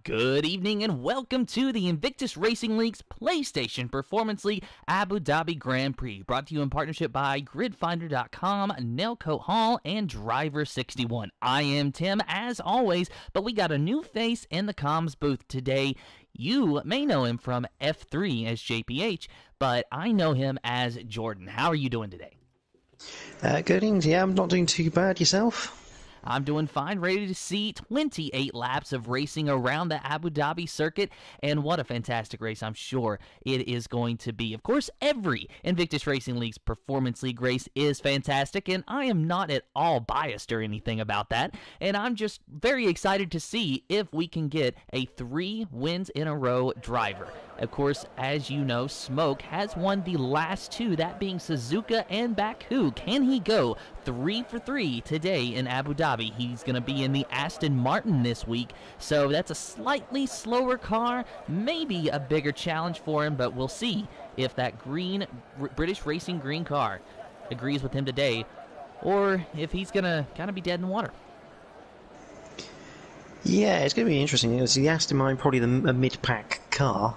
Good evening and welcome to the Invictus Racing League's PlayStation Performance League Abu Dhabi Grand Prix, brought to you in partnership by GridFinder.com, Nelcoat Hall, and Driver61. I am Tim, as always, but we got a new face in the comms booth today. You may know him from F3 as JPH, but I know him as Jordan. How are you doing today? Good evening. Yeah, I'm not doing too bad. Yourself? I'm doing fine, ready to see 28 laps of racing around the Abu Dhabi circuit, and what a fantastic race I'm sure it is going to be. Of course, every Invictus Racing League's Performance League race is fantastic, and I am not at all biased or anything about that, and I'm just very excited to see if we can get a 3 wins in a row driver. Of course, as you know, Smoke has won the last 2, that being Suzuka and Baku. Can he go 3 for 3 today in Abu Dhabi? He's going to be in the Aston Martin this week, so that's a slightly slower car, maybe a bigger challenge for him, but we'll see if that green British Racing green car agrees with him today, or if he's going to kind of be dead in the water. Yeah, it's going to be interesting. It's the Aston Martin, probably a mid-pack car.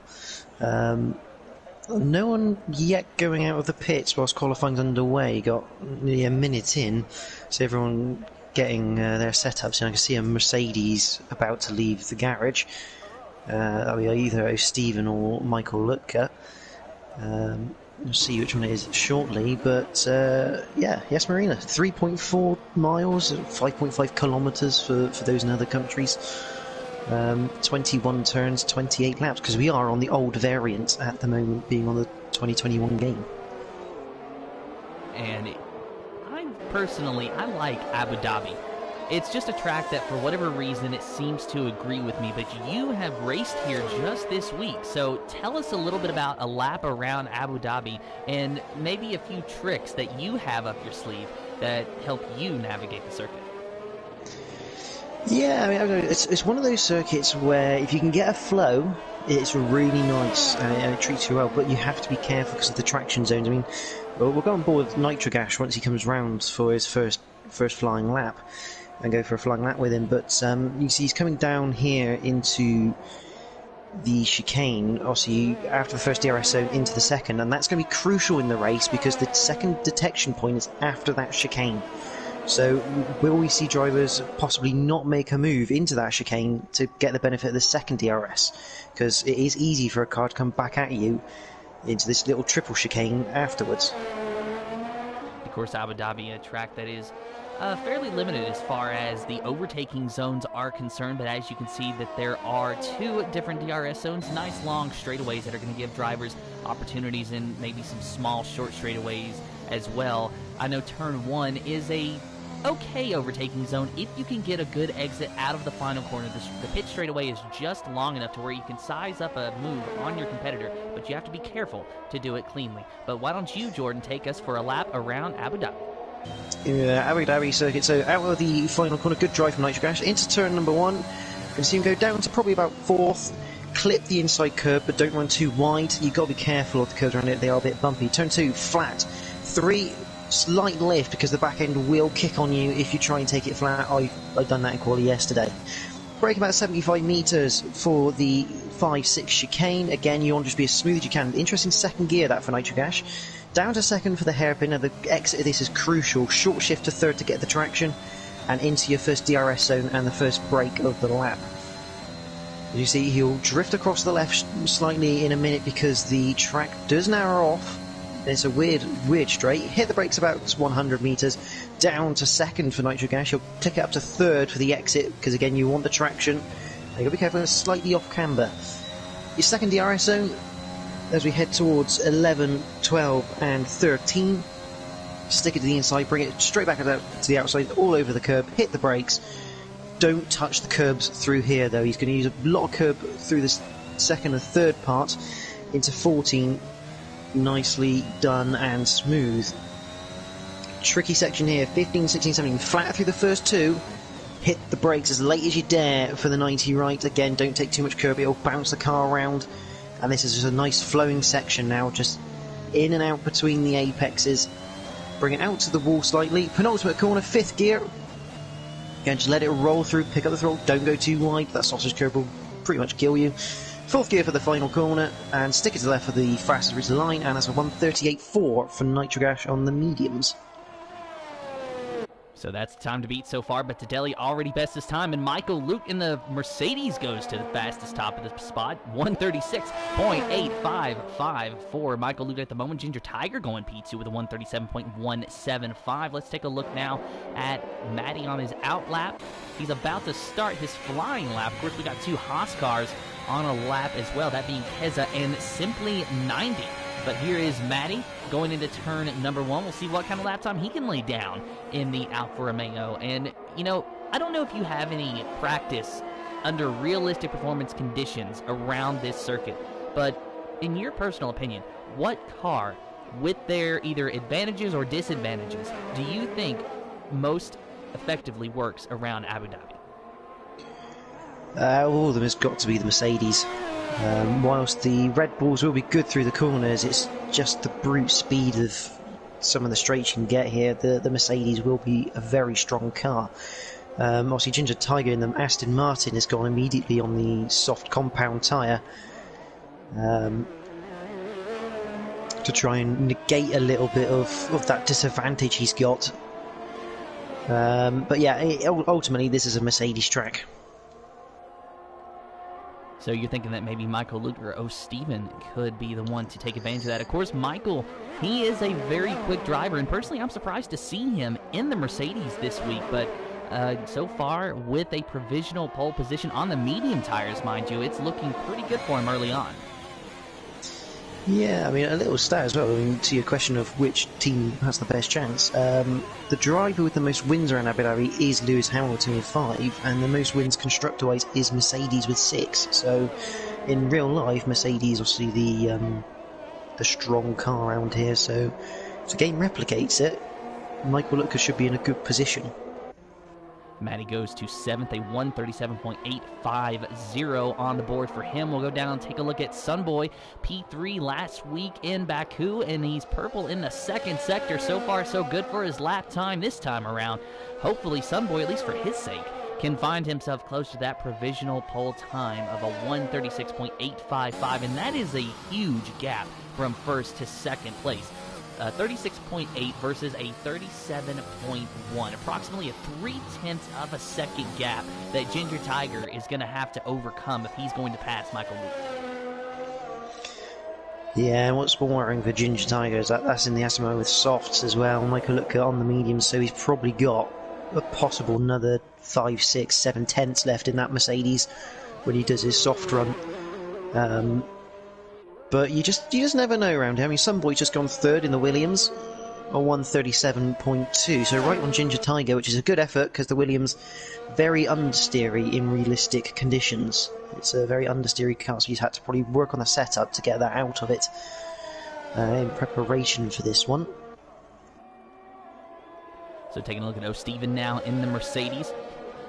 No one yet going out of the pits whilst qualifying's underway. Got nearly a minute in, so everyone getting their setups. And I can see a Mercedes about to leave the garage. That'll be either Stephen or Michael Lutka. We'll see which one it is shortly. But yeah, yes, Marina, 3.4 miles, 5.5 kilometres for those in other countries. 21 turns, 28 laps, because we are on the old variant at the moment, being on the 2021 game. And I like Abu Dhabi. It's just a track that for whatever reason it seems to agree with me, but you have raced here just this week, so tell us a little bit about a lap around Abu Dhabi and maybe a few tricks that you have up your sleeve that help you navigate the circuit. Yeah, I mean, it's one of those circuits where if you can get a flow, it's really nice and it treats you well, but you have to be careful because of the traction zones. I mean, we'll go on board with Nitrogash once he comes round for his first flying lap and go for a flying lap with him, but you see he's coming down here into the chicane, obviously after the first DRS zone into the second, and that's going to be crucial in the race because the second detection point is after that chicane. So will we see drivers possibly not make a move into that chicane to get the benefit of the second DRS? Because it is easy for a car to come back at you into this little triple chicane afterwards. Of course, Abu Dhabi, a track that is fairly limited as far as the overtaking zones are concerned, but as you can see that there are 2 different DRS zones, nice long straightaways that are going to give drivers opportunities in maybe some small short straightaways as well. I know turn 1 is a okay overtaking zone if you can get a good exit out of the final corner. The pit straightaway is just long enough to where you can size up a move on your competitor, but you have to be careful to do it cleanly. But why don't you, Jordan, take us for a lap around Abu Dhabi? Abu Dhabi circuit, so out of the final corner, good drive from Nitrogash into turn number 1. You can see him go down to probably about 4th, clip the inside curb, but don't run too wide. You've got to be careful of the curves around it, they are a bit bumpy. Turn 2, flat. 3, slight lift because the back end will kick on you if you try and take it flat. I've done that in quali yesterday. Brake about 75 metres for the 5-6 chicane. Again, you want to just be as smooth as you can. Interesting second gear that for Nitrogash. Down to second for the hairpin. Now the exit of this is crucial. Short shift to third to get the traction and into your first DRS zone and the first brake of the lap. As you see, he'll drift across the left slightly in a minute because the track does narrow off. It's a weird straight. Hit the brakes about 100 metres. Down to second for Nitrogash. He'll click it up to third for the exit because again you want the traction. You've got to be careful, it's slightly off camber. Your second DRS zone as we head towards 11, 12 and 13. Stick it to the inside, bring it straight back to the outside, all over the curb, hit the brakes. Don't touch the curbs through here though. He's going to use a lot of curb through this second and third part into 14. Nicely done and smooth. Tricky section here, 15, 16, 17, flat through the first 2. Hit the brakes as late as you dare for the 90 right. Again, don't take too much curb, it'll bounce the car around. And this is just a nice flowing section now, just in and out between the apexes. Bring it out to the wall slightly. Penultimate corner, 5th gear. Again, just let it roll through, pick up the throttle, don't go too wide. That sausage curb will pretty much kill you. Fourth gear for the final corner, and stick it to the left for the fastest route to the line, and that's a 1:38.4 for Nitrogash on the mediums. So that's the time to beat so far, but Tadeli already best his time, and Michael Luke in the Mercedes goes to the fastest top of the spot, 136.855 for Michael Luke at the moment. Ginger Tiger going P2 with a 137.175. Let's take a look now at Matty on his out lap. He's about to start his flying lap. Of course, we got two Haas cars on a lap as well, that being Keza and Simply 90. But here is Matty going into turn number 1. We'll see what kind of lap time he can lay down in the Alfa Romeo. And, you know, I don't know if you have any practice under realistic performance conditions around this circuit, but in your personal opinion, what car, with their either advantages or disadvantages, do you think most effectively works around Abu Dhabi? All of them has got to be the Mercedes. Whilst the Red Bulls will be good through the corners, it's just the brute speed of some of the straights you can get here. The Mercedes will be a very strong car. Obviously, Ginger Tiger in the Aston Martin has gone immediately on the soft compound tyre to try and negate a little bit of that disadvantage he's got. But yeah, ultimately this is a Mercedes track. So you're thinking that maybe Michael Luke or O'Steven could be the one to take advantage of that. Of course, Michael, he is a very quick driver, and personally I'm surprised to see him in the Mercedes this week, but so far with a provisional pole position on the medium tires, mind you, it's looking pretty good for him early on. Yeah, I mean, a little stat as well, I mean, to your question of which team has the best chance. The driver with the most wins around Abu Dhabi is Lewis Hamilton with 5, and the most wins constructor-wise is Mercedes with 6. So, in real life, Mercedes obviously the strong car around here, so if the game replicates it, Michael Luka should be in a good position. Matty goes to 7th, a 137.850 on the board for him. We'll go down and take a look at Sunboy, P3 last week in Baku, and he's purple in the second sector. So far, so good for his lap time this time around. Hopefully, Sunboy, at least for his sake, can find himself close to that provisional pole time of a 136.855, and that is a huge gap from first to second place. 36.8 versus a 37.1, approximately a 0.3 of a second gap that Ginger Tiger is going to have to overcome if he's going to pass Michael Luke. Yeah, and what's more worrying for Ginger Tiger is that's in the Aston Martin with softs as well. Michael Luke on the mediums, so he's probably got a possible another 5, 6, 7 tenths left in that Mercedes when he does his soft run. But you just never know around here. I mean, Sunboy's just gone 3rd in the Williams on 137.2, so right on Ginger Tiger, which is a good effort because the Williams very understeery in realistic conditions. It's a very understeery car, so he's had to probably work on the setup to get that out of it in preparation for this one. So taking a look at O'Steven now in the Mercedes.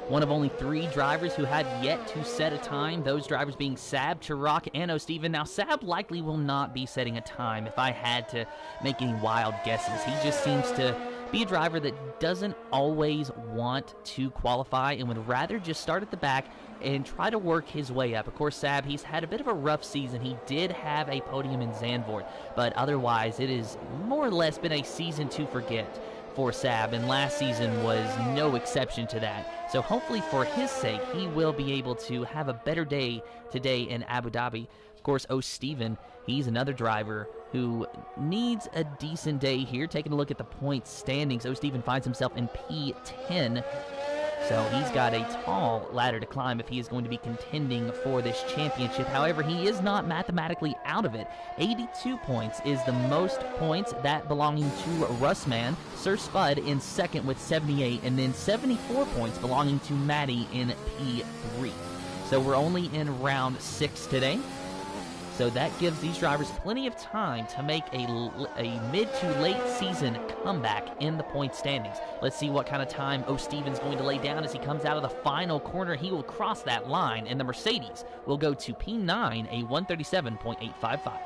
One of only 3 drivers who had yet to set a time, those drivers being Sab, Chirac, and O'Steven. Now, Sab likely will not be setting a time if I had to make any wild guesses. He just seems to be a driver that doesn't always want to qualify and would rather just start at the back and try to work his way up. Of course, Sab, he's had a bit of a rough season. He did have a podium in Zandvoort, but otherwise it has more or less been a season to forget for Sab, and last season was no exception to that. So hopefully for his sake, he will be able to have a better day today in Abu Dhabi. Of course, O'Steven, he's another driver who needs a decent day here. Taking a look at the points standings, O'Steven finds himself in P10. So he's got a tall ladder to climb if he is going to be contending for this championship. However, he is not mathematically out of it. 82 points is the most points, that belonging to Russman. Sir Spud in second with 78, and then 74 points belonging to Matty in P3. So we're only in round 6 today. So that gives these drivers plenty of time to make a mid to late season comeback in the point standings. Let's see what kind of time O'Steven's going to lay down as he comes out of the final corner. He will cross that line, and the Mercedes will go to P9, a 137.855.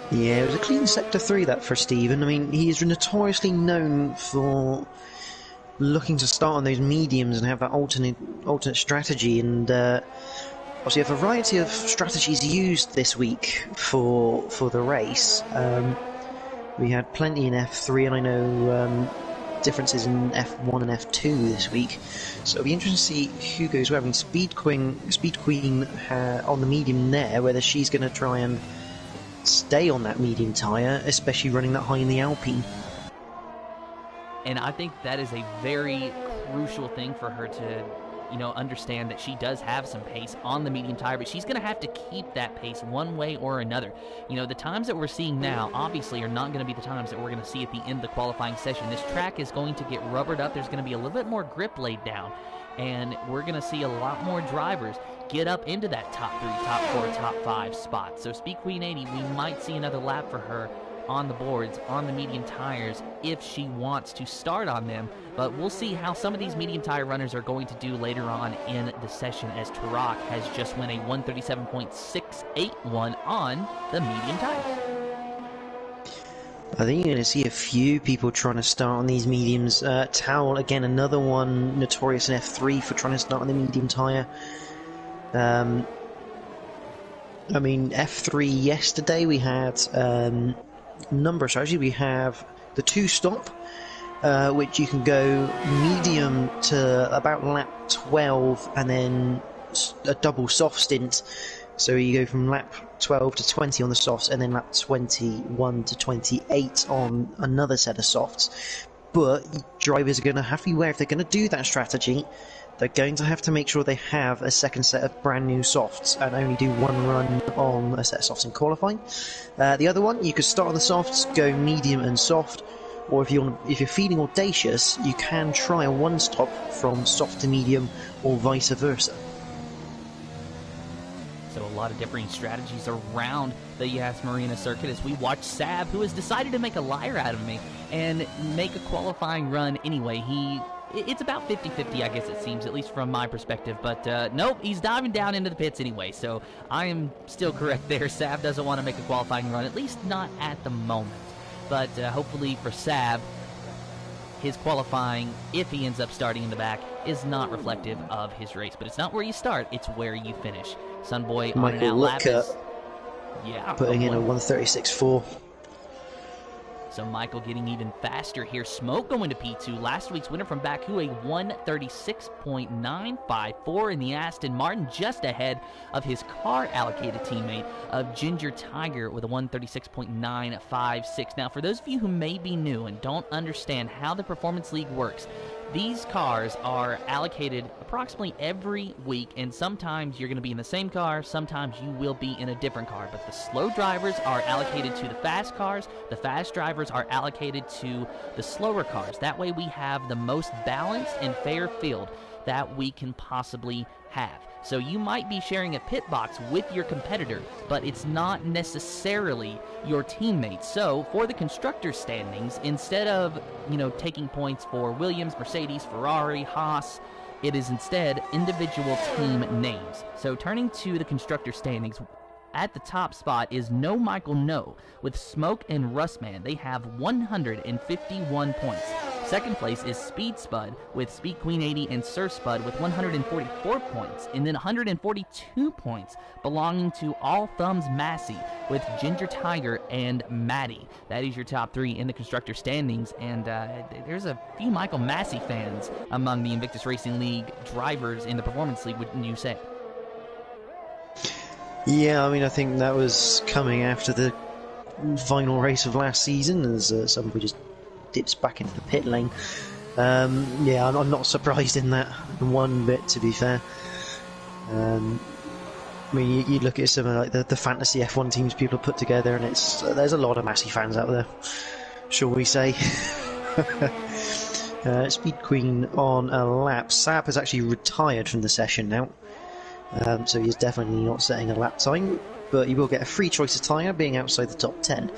Yeah, it was a clean Sector 3 that for Steven. I mean, he is notoriously known for looking to start on those mediums and have that alternate strategy, and obviously a variety of strategies used this week for the race. We had plenty in F3, and I know differences in F1 and F2 this week. So it'll be interesting to see who goes where. I mean, Speed Queen on the medium there, whether she's going to try and stay on that medium tyre, especially running that high in the Alpine. And I think that is a very crucial thing for her to, understand that she does have some pace on the medium tire, but she's going to have to keep that pace one way or another. The times that we're seeing now obviously are not going to be the times that we're going to see at the end of the qualifying session. This track is going to get rubbered up. There's going to be a little bit more grip laid down, and we're going to see a lot more drivers get up into that top 3, top 4, top 5 spot. So Speed Queen 80, we might see another lap for her on the boards, on the medium tires, if she wants to start on them. But we'll see how some of these medium tire runners are going to do later on in the session, as Tarak has just won a 137.681 on the medium tires. I think you're going to see a few people trying to start on these mediums. Towel, again, another one notorious in F3 for trying to start on the medium tyre. I mean, F3 yesterday we had number of strategies. We have the 2-stop, which you can go medium to about lap 12 and then a double soft stint. So you go from lap 12 to 20 on the softs, and then lap 21 to 28 on another set of softs. But drivers are going to have to be aware, if they're going to do that strategy, they're going to have to make sure they have a second set of brand new softs and only do one run on a set of softs in qualifying. The other one, you could start on the softs, go medium and soft, or if you're feeling audacious, you can try a one-stop from soft to medium, or vice versa. So a lot of differing strategies around the Yas Marina circuit as we watch Sab, who has decided to make a liar out of me and make a qualifying run anyway. It's about 50-50, I guess it seems, at least from my perspective. But nope, he's diving down into the pits anyway, so I am still correct there. Sab doesn't want to make a qualifying run, at least not at the moment. But hopefully for Sab, his qualifying, if he ends up starting in the back, is not reflective of his race. But it's not where you start, it's where you finish. Sunboy on an outlap is... Yeah, putting in a 136.4. So Michael getting even faster here. Smoke going to P2. Last week's winner from Baku, a 136.954 in the Aston Martin, just ahead of his car-allocated teammate of Ginger Tiger with a 136.956. Now, for those of you who may be new and don't understand how the Performance League works, these cars are allocated approximately every week, and sometimes you're going to be in the same car, sometimes you will be in a different car. But the slow drivers are allocated to the fast cars, the fast drivers are allocated to the slower cars. That way we have the most balanced and fair field that we can possibly have. So you might be sharing a pit box with your competitor, but it's not necessarily your teammates. So for the constructor standings, instead of, taking points for Williams, Mercedes, Ferrari, Haas, it is instead individual team names. So turning to the constructor standings, at the top spot is No Michael No with Smoke and Rustman. They have 151 points. Second place is Speed Spud with Speed Queen 80 and Sir Spud with 144 points. And then 142 points belonging to All Thumbs Massey with Ginger Tiger and Maddie. That is your top 3 in the constructor standings. And there's a few Michael Massey fans among the Invictus Racing League drivers in the Performance League, wouldn't you say? Yeah, I mean, I think that was coming after the final race of last season, as somebody just dips back into the pit lane. Yeah, I'm not surprised in that one bit, to be fair. I mean, you look at some of like the fantasy F1 teams people have put together, and there's a lot of Massey fans out there, shall we say. Speed Queen on a lap. Sap has actually retired from the session now. So he's definitely not setting a lap time, but he will get a free choice of tyre, being outside the top 10.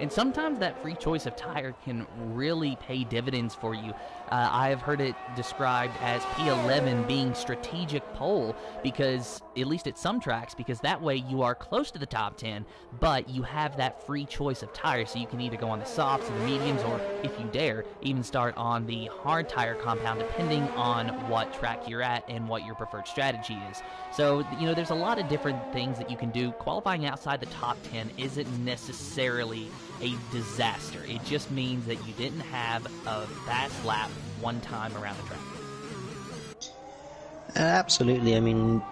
And sometimes that free choice of tire can really pay dividends for you. I have heard it described as P11 being strategic pole, because, at least at some tracks, because that way you are close to the top 10, but you have that free choice of tires, so you can either go on the softs or the mediums, or, if you dare, even start on the hard tire compound, depending on what track you're at and what your preferred strategy is. So, you know, there's a lot of different things that you can do. Qualifying outside the top 10 isn't necessarily a disaster. It just means that you didn't have a fast lap one time around the track. Absolutely. I mean,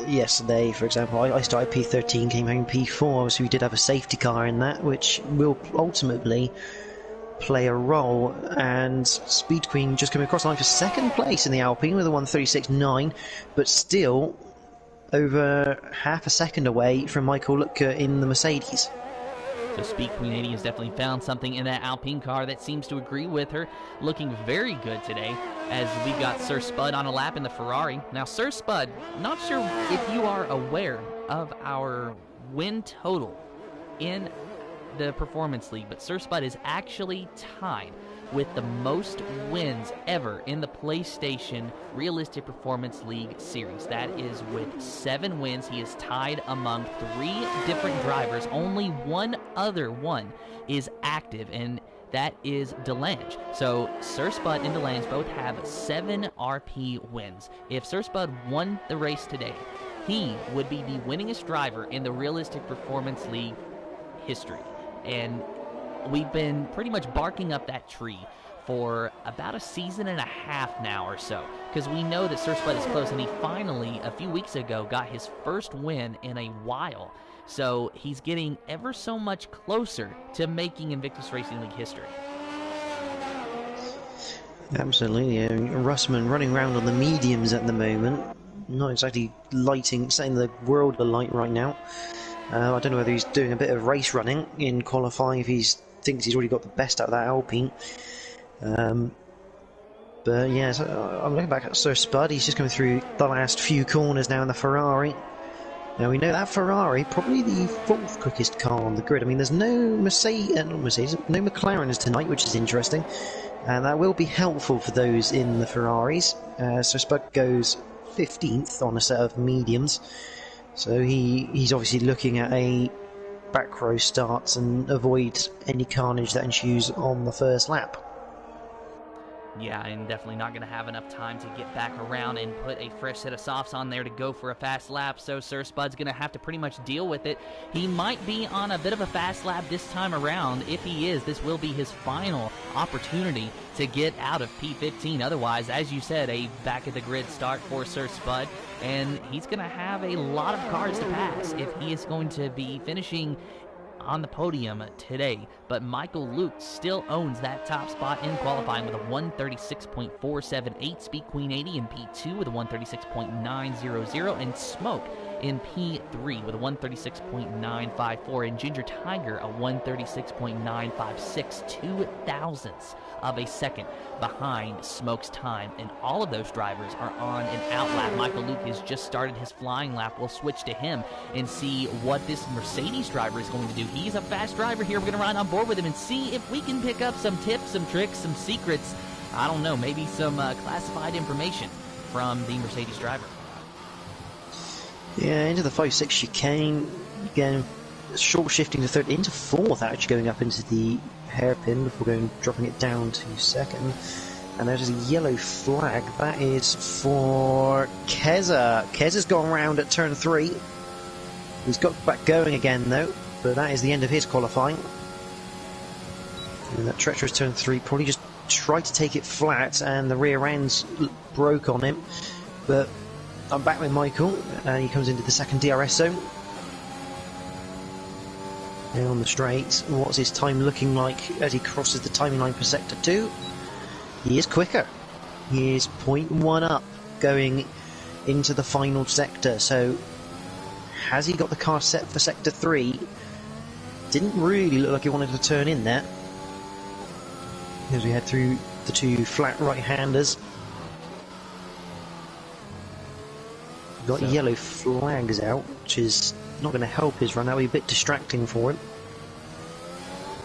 yesterday, for example, I started P13, came home P4, so we did have a safety car in that, which will ultimately play a role. And Speed Queen just coming across the line for second place in the Alpine with a 1:36.9, but still over half a second away from Michael Lutker in the Mercedes. So Speed Queen 80 has definitely found something in that Alpine car that seems to agree with her. Looking very good today, as we got Sir Spud on a lap in the Ferrari. Now, Sir Spud, not sure if you are aware of our win total in the Performance League, but Sir Spud is actually tied with the most wins ever in the PlayStation Realistic Performance League series. That is with 7 wins. He is tied among 3 different drivers. Only one other one is active, and that is Delange. So Sir Spud and Delange both have 7 RP wins. If Sir Spud won the race today, he would be the winningest driver in the Realistic Performance League history. And we've been pretty much barking up that tree for about a season and a half now or so, because we know that Sir Spud is close, and he finally, a few weeks ago, got his first win in a while. So he's getting ever so much closer to making Invictus Racing League history. Absolutely. Russman running around on the mediums at the moment, not exactly setting the world alight right now. I don't know whether he's doing a bit of race running in qualifying, if he thinks he's already got the best out of that Alpine. But yeah, so I'm looking back at Sir Spud. He's just coming through the last few corners now in the Ferrari. Now we know that Ferrari, probably the 4th quickest car on the grid. I mean, there's no no McLarens tonight, which is interesting. And that will be helpful for those in the Ferraris. Sir Spud goes 15th on a set of mediums. So he's obviously looking at a back row start and avoid any carnage that ensues on the first lap. Yeah, and definitely not going to have enough time to get back around and put a fresh set of softs on there to go for a fast lap, so Sir Spud's going to have to pretty much deal with it. He might be on a bit of a fast lap this time around. If he is, this will be his final opportunity to get out of P15. Otherwise, as you said, a back-of-the-grid start for Sir Spud, and he's going to have a lot of cars to pass if he is going to be finishing on the podium today. But Michael Luke still owns that top spot in qualifying with a 136.478, Speed Queen 80 in P2 with a 136.900, and Smoke in P3 with a 136.954, and Ginger Tiger a 136.956, 2 thousandths of a second behind Smoke's time. And all of those drivers are on an out lap. Michael Luke has just started his flying lap. We'll switch to him and see what this Mercedes driver is going to do. He's a fast driver here. We're going to ride on board with him and see if we can pick up some tips, some tricks, some secrets. I don't know, maybe some classified information from the Mercedes driver. Yeah, into the 5-6 chicane. Again, short shifting to third, into 4th, actually going up into the hairpin before dropping it down to 2nd. And there's a yellow flag. That is for Keza. Keza's gone round at turn 3. He's got back going again though, but that is the end of his qualifying. And that treacherous turn 3, probably just tried to take it flat, and the rear ends broke on him. But I'm back with Michael, and he comes into the 2nd DRS zone. Now on the straight, what's his time looking like as he crosses the timing line for Sector 2? He is quicker. He is 0.1 up going into the final sector. So has he got the car set for Sector 3? Didn't really look like he wanted to turn in there, as we head through the 2 flat right-handers. Got yellow flags out, which is not going to help his run. That will be a bit distracting for him.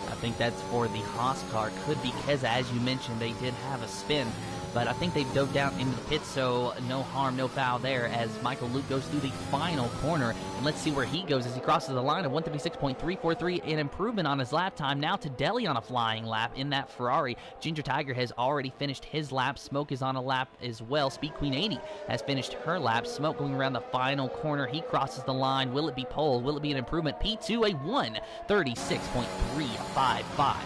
I think that's for the Haas car. Could be Keza, as you mentioned, they did have a spin. But I think they dove down into the pit, so no harm, no foul there as Michael Luke goes through the final corner. And let's see where he goes as he crosses the line of 136.343, an improvement on his lap time. Now to Deli on a flying lap in that Ferrari. Ginger Tiger has already finished his lap. Smoke is on a lap as well. Speed Queen 80 has finished her lap. Smoke going around the final corner. He crosses the line. Will it be pole? Will it be an improvement? P2, a 1:36.355.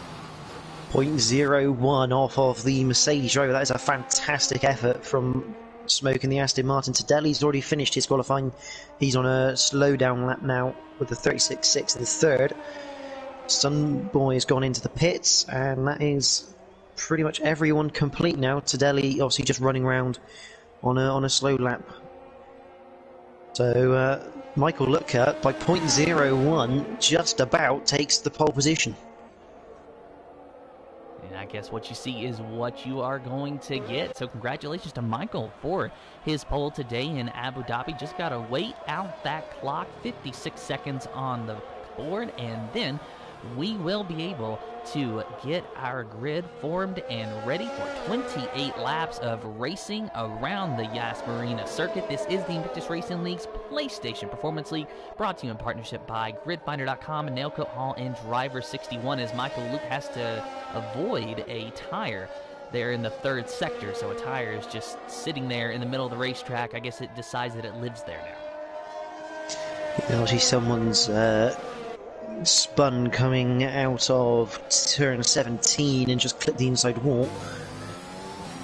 0.01 off of the Mercedes driver. That is a fantastic effort from Smoke in the Aston Martin. Tadeli's already finished his qualifying. He's on a slow down lap now with the 36.6 in the third. Sunboy has gone into the pits, and that is pretty much everyone complete now. Tadeli obviously just running around on a slow lap. So Michael Looker by 0.01 just about takes the pole position. And I guess what you see is what you are going to get. So congratulations to Michael for his pole today in Abu Dhabi. Just got to wait out that clock, 56 seconds on the board, and then we will be able to get our grid formed and ready for 28 laps of racing around the Yas Marina circuit. This is the Invictus Racing League's PlayStation Performance League, brought to you in partnership by GridFinder.com and Nailcoat Hall and Driver 61, as Michael Luke has to avoid a tire there in the third sector. So a tire is just sitting there in the middle of the racetrack. I guess it decides that it lives there now. Obviously someone's spun coming out of turn 17 and just clipped the inside wall.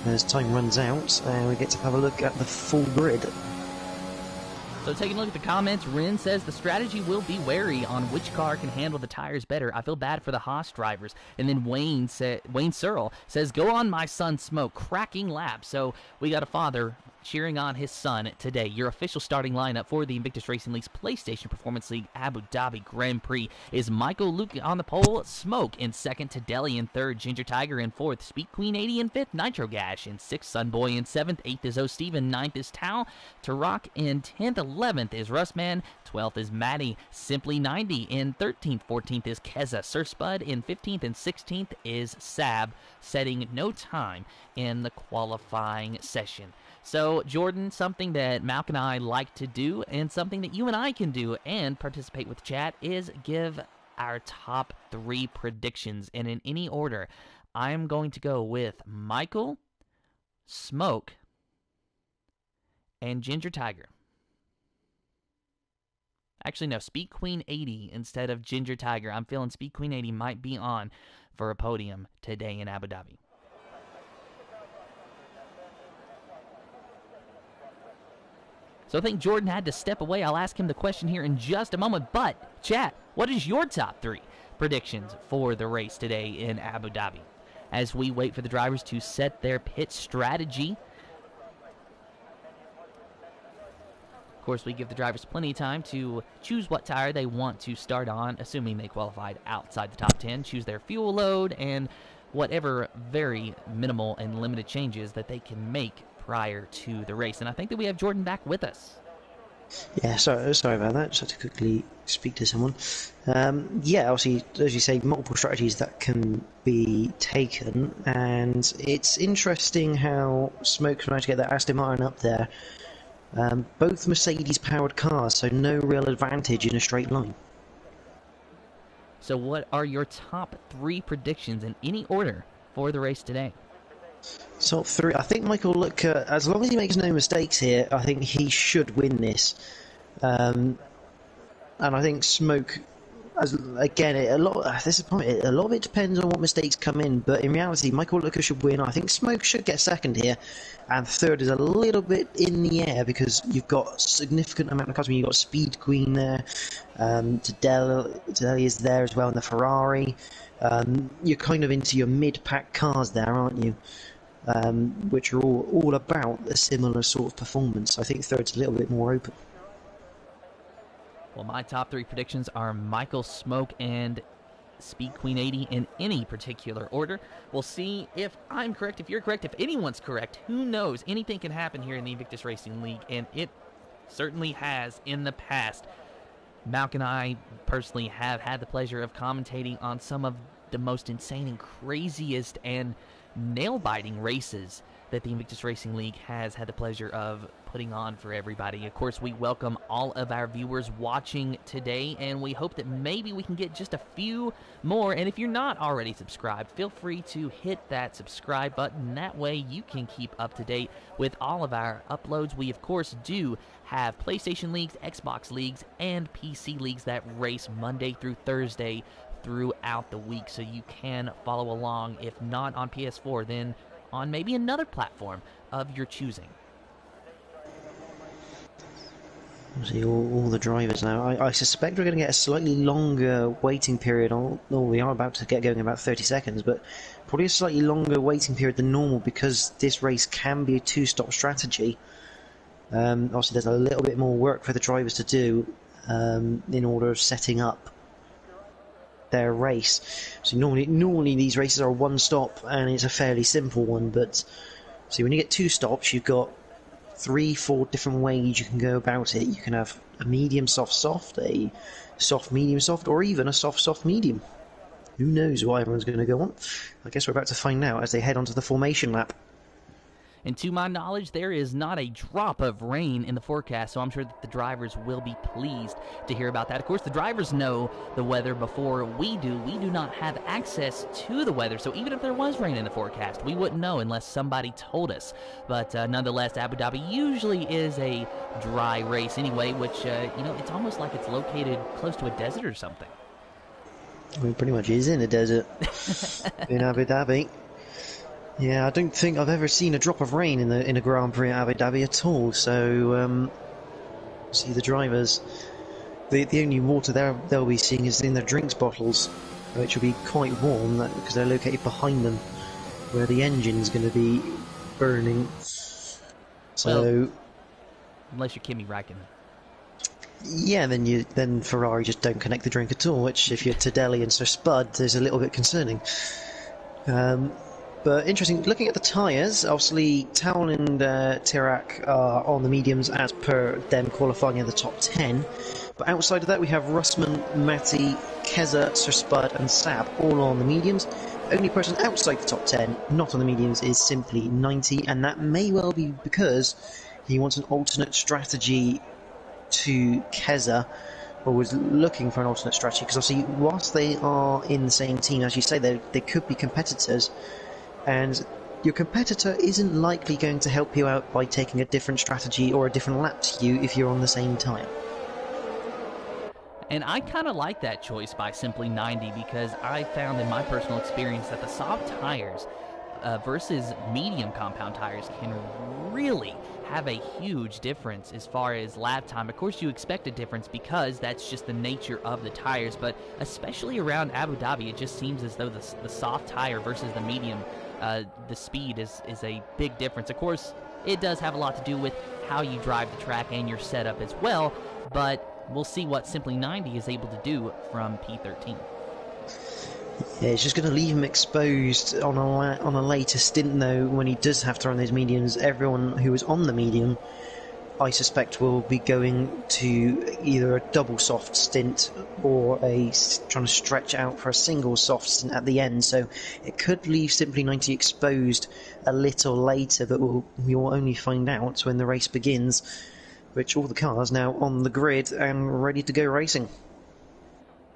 As time runs out, we get to have a look at the full grid. So taking a look at the comments, Rin says the strategy will be wary on which car can handle the tires better. I feel bad for the Haas drivers. And then Wayne Searle says, go on my son Smoke, cracking lap. So we got a father cheering on his son today. Your official starting lineup for the Invictus Racing League's PlayStation Performance League Abu Dhabi Grand Prix is Michael Luke on the pole, Smoke in second, Tadeli in third, Ginger Tiger in fourth, Speed Queen 80 in fifth, Nitro Gash in sixth, Sunboy in seventh, eighth is O Steve, in ninth is Tao, Tarak in 10th, 11th is Russman, 12th is Maddie, Simply 90 in 13th, 14th is Keza, Sir Spud in 15th, and 16th is Sab, setting no time in the qualifying session. So, Jordan, something that Malk and I like to do, and something that you and I can do and participate with chat, is give our top 3 predictions. And in any order, I'm going to go with Michael, Smoke, and Ginger Tiger. Actually, no, Speed Queen 80 instead of Ginger Tiger. I'm feeling Speed Queen 80 might be on for a podium today in Abu Dhabi. So I think Jordan had to step away. I'll ask him the question here in just a moment. But, chat, what is your top 3 predictions for the race today in Abu Dhabi? As we wait for the drivers to set their pit strategy. Of course, we give the drivers plenty of time to choose what tire they want to start on, assuming they qualified outside the top 10, choose their fuel load, and whatever very minimal and limited changes that they can make prior to the race. And I think that we have Jordan back with us. Yeah, sorry about that. Just had to quickly speak to someone. Yeah, obviously, as you say, multiple strategies that can be taken, and it's interesting how Smoke managed to get that Aston Martin up there. Both Mercedes-powered cars, so no real advantage in a straight line. So what are your top 3 predictions in any order for the race today? Top 3. I think Michael Look, as long as he makes no mistakes here, I think he should win this. And I think Smoke, again, a lot of it depends on what mistakes come in, but in reality, Michael Looker should win. I think Smoke should get second here, and third is a little bit in the air because you've got a significant amount of cars. You've got Speed Queen there, Tadeli is there as well in the Ferrari. You're kind of into your mid-pack cars there, aren't you? Which are all about a similar sort of performance. I think third's a little bit more open. Well, my top 3 predictions are Michael, Smoke, and Speed Queen 80 in any particular order. We'll see if I'm correct, if you're correct, if anyone's correct. Who knows? Anything can happen here in the Invictus Racing League, and it certainly has in the past. Malk and I personally have had the pleasure of commentating on some of the most insane and craziest and nail-biting races that the Invictus Racing League has had the pleasure of putting on for everybody. Of course, we welcome all of our viewers watching today, and we hope that maybe we can get just a few more. And if you're not already subscribed, feel free to hit that subscribe button. That way you can keep up to date with all of our uploads. We, of course, do have PlayStation Leagues, Xbox Leagues, and PC Leagues that race Monday through Thursday throughout the week, so you can follow along. If not on PS4, then on maybe another platform of your choosing. See all the drivers now. I suspect we're going to get a slightly longer waiting period. We are about to get going in about 30 seconds, but probably a slightly longer waiting period than normal because this race can be a two-stop strategy. Obviously, there's a little bit more work for the drivers to do in order of setting up their race. So normally these races are one stop and it's a fairly simple one, but see, when you get two stops, you've got 3-4 different ways you can go about it. You can have a medium soft, a soft medium soft, or even a soft medium. Who knows what everyone's going to go on? I guess we're about to find out as they head onto the formation lap. And to my knowledge, there is not a drop of rain in the forecast, so I'm sure that the drivers will be pleased to hear about that. Of course, the drivers know the weather before we do. We do not have access to the weather, so even if there was rain in the forecast, we wouldn't know unless somebody told us. But nonetheless, Abu Dhabi usually is a dry race anyway, which, it's almost like it's located close to a desert or something. Well, it pretty much is in a desert in Abu Dhabi. Yeah, I don't think I've ever seen a drop of rain in a Grand Prix at Abu Dhabi at all. So, see the drivers. The only water they'll be seeing is in their drinks bottles, which will be quite warm because they're located behind them, where the engine's going to be burning. So, well, unless you're Kimi Räikkönen. Yeah, then Ferrari just don't connect the drink at all. Which, if you're Tadelli and Sir Spud, is a little bit concerning. But interesting, looking at the tyres, obviously Town and Tirac are on the mediums as per them qualifying in the top 10. But outside of that we have Russman, Matty, Keza, Sir Spud and Sab all on the mediums. Only person outside the top 10 not on the mediums is simply 90, and that may well be because he wants an alternate strategy to Keza, or was looking for an alternate strategy, because obviously whilst they are in the same team, as you say, they could be competitors. And your competitor isn't likely going to help you out by taking a different strategy or a different lap to you if you're on the same tyre. And I kind of like that choice by Simply 90, because I found in my personal experience that the soft tires versus medium compound tires can really have a huge difference as far as lap time. Of course, you expect a difference because that's just the nature of the tires, but especially around Abu Dhabi, it just seems as though the soft tire versus the medium, the speed is a big difference. Of course, it does have a lot to do with how you drive the track and your setup as well, but we'll see what Simply 90 is able to do from P13. Yeah, it's just going to leave him exposed on a later stint, though, when he does have to run those mediums. Everyone who is on the medium, I suspect, will be going to either a double soft stint or trying to stretch out for a single soft stint at the end. So it could leave Simply 90 exposed a little later, but we will only find out when the race begins, which all the cars now on the grid and ready to go racing.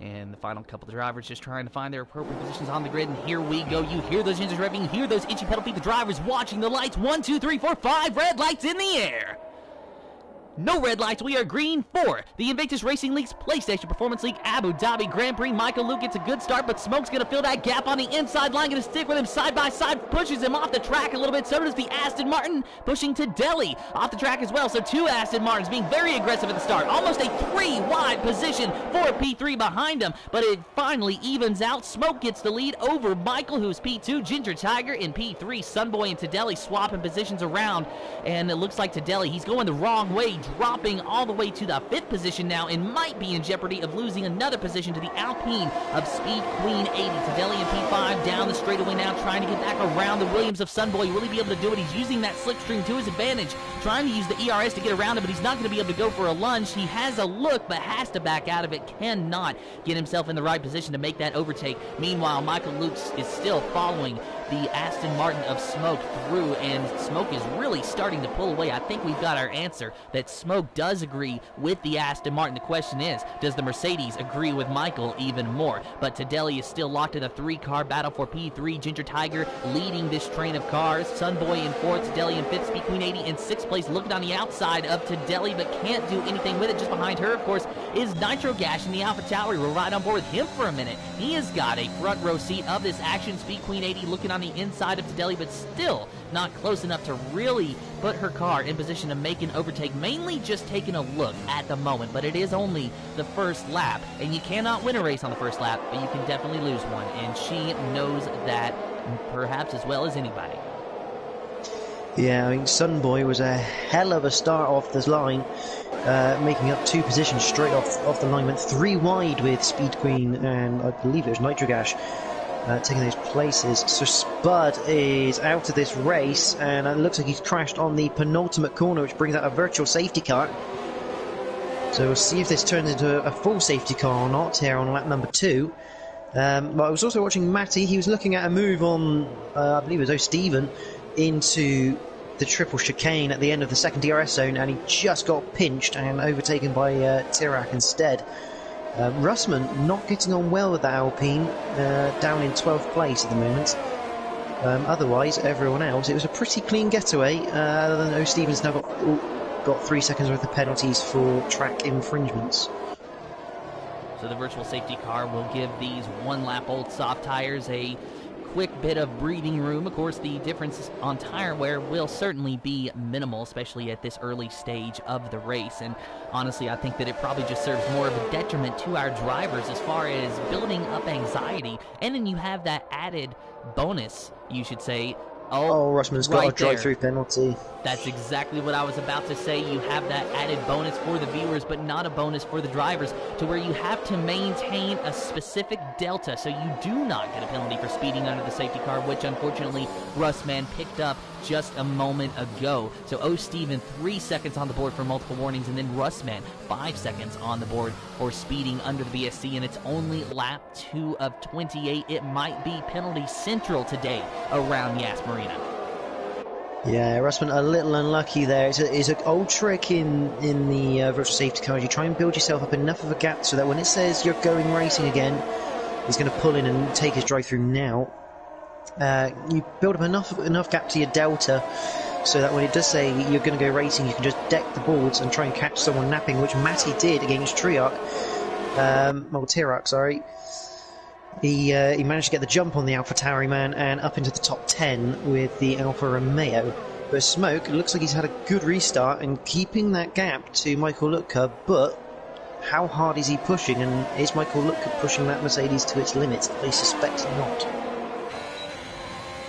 And the final couple of drivers just trying to find their appropriate positions on the grid. And here we go. You hear those engines revving. You hear those itchy pedal feet. The drivers watching the lights. 1, 2, 3, 4, 5 red lights in the air. No red lights. We are green for the Invictus Racing League's PlayStation Performance League Abu Dhabi Grand Prix. Michael Luke gets a good start, but Smoke's going to fill that gap on the inside line. Going to stick with him side by side. Pushes him off the track a little bit. So does the Aston Martin, pushing to Delhi off the track as well. So two Aston Martins being very aggressive at the start. Almost a 3-wide position for P3 behind him, but it finally evens out. Smoke gets the lead over Michael, who's P2. Ginger Tiger in P3. Sunboy and Tadelli swapping positions around, and it looks like Tadelli, he's going the wrong way, dropping all the way to the 5th position now and might be in jeopardy of losing another position to the Alpine of Speed Queen 80. Tadelli in P5 down the straightaway now, trying to get back around the Williams of Sunboy. Will he be able to do it? He's using that slipstream to his advantage, trying to use the ERS to get around him, but he's not going to be able to go for a lunge. He has a look, but has to back out of it. Cannot get himself in the right position to make that overtake. Meanwhile, Michael Lukes is still following the Aston Martin of Smoke through, and Smoke is really starting to pull away. I think we've got our answer, that Smoke does agree with the Aston Martin. The question is, does the Mercedes agree with Michael even more? But Tadelli is still locked in a 3-car battle for P3. Ginger Tiger leading this train of cars. Sunboy in 4th, Tadelli in 5th, Speed Queen 80 in 6th place, looking on the outside of Tadelli, but can't do anything with it. Just behind her, of course, is Nitro Gash in the Alpha Tower. We'll ride on board with him for a minute. He has got a front row seat of this action. Speed Queen 80 looking on the inside of Tadelli, but still not close enough to really put her car in position to make an overtake. Mainly just taking a look at the moment, but it is only the first lap, and you cannot win a race on the first lap, but you can definitely lose one, and she knows that perhaps as well as anybody. Yeah, I mean, Sunboy was a hell of a start off this line, making up 2 positions straight off the line. Went 3 wide with Speed Queen and I believe it was Nitro Gash taking those places. So Spud is out of this race, and it looks like he's crashed on the penultimate corner, which brings out a virtual safety car. So we'll see if this turns into a full safety car or not here on lap number 2. But I was also watching Matty. He was looking at a move on, I believe it was O'Steven, into the triple chicane at the end of the second DRS zone, and he just got pinched and overtaken by Tirac instead. Russman not getting on well with the Alpine, down in 12th place at the moment. Otherwise, everyone else, it was a pretty clean getaway, other than O'Steven's now got 3 seconds worth of penalties for track infringements. So the virtual safety car will give these 1-lap-old soft tires a quick bit of breathing room. Of course, the difference on tire wear will certainly be minimal, especially at this early stage of the race. And honestly, I think that it probably just serves more of a detriment to our drivers as far as building up anxiety. And then you have that added bonus, you should say. Oh, Russman's got a drive-through penalty. That's exactly what I was about to say. You have that added bonus for the viewers, but not a bonus for the drivers, to where you have to maintain a specific delta, so you do not get a penalty for speeding under the safety car, which unfortunately Russman picked up just a moment ago. So O'Steven 3 seconds on the board for multiple warnings, and then Russman 5 seconds on the board for speeding under the VSC, and it's only lap 2 of 28. It might be penalty central today around Yas Marina. Yeah, Russman a little unlucky there. It's an old trick in the virtual safety car. You try and build yourself up enough of a gap so that when it says you're going racing again, he's going to pull in and take his drive through now. You build up enough gap to your delta so that when it does say you're going to go racing, you can just deck the boards and try and catch someone napping, which Matty did against Tirac. Sorry. He managed to get the jump on the Alpha Tauri man and up into the top 10 with the Alfa Romeo. But Smoke, it looks like he's had a good restart and keeping that gap to Michael Lutka, but how hard is he pushing, and is Michael Lutka pushing that Mercedes to its limit? I suspect not.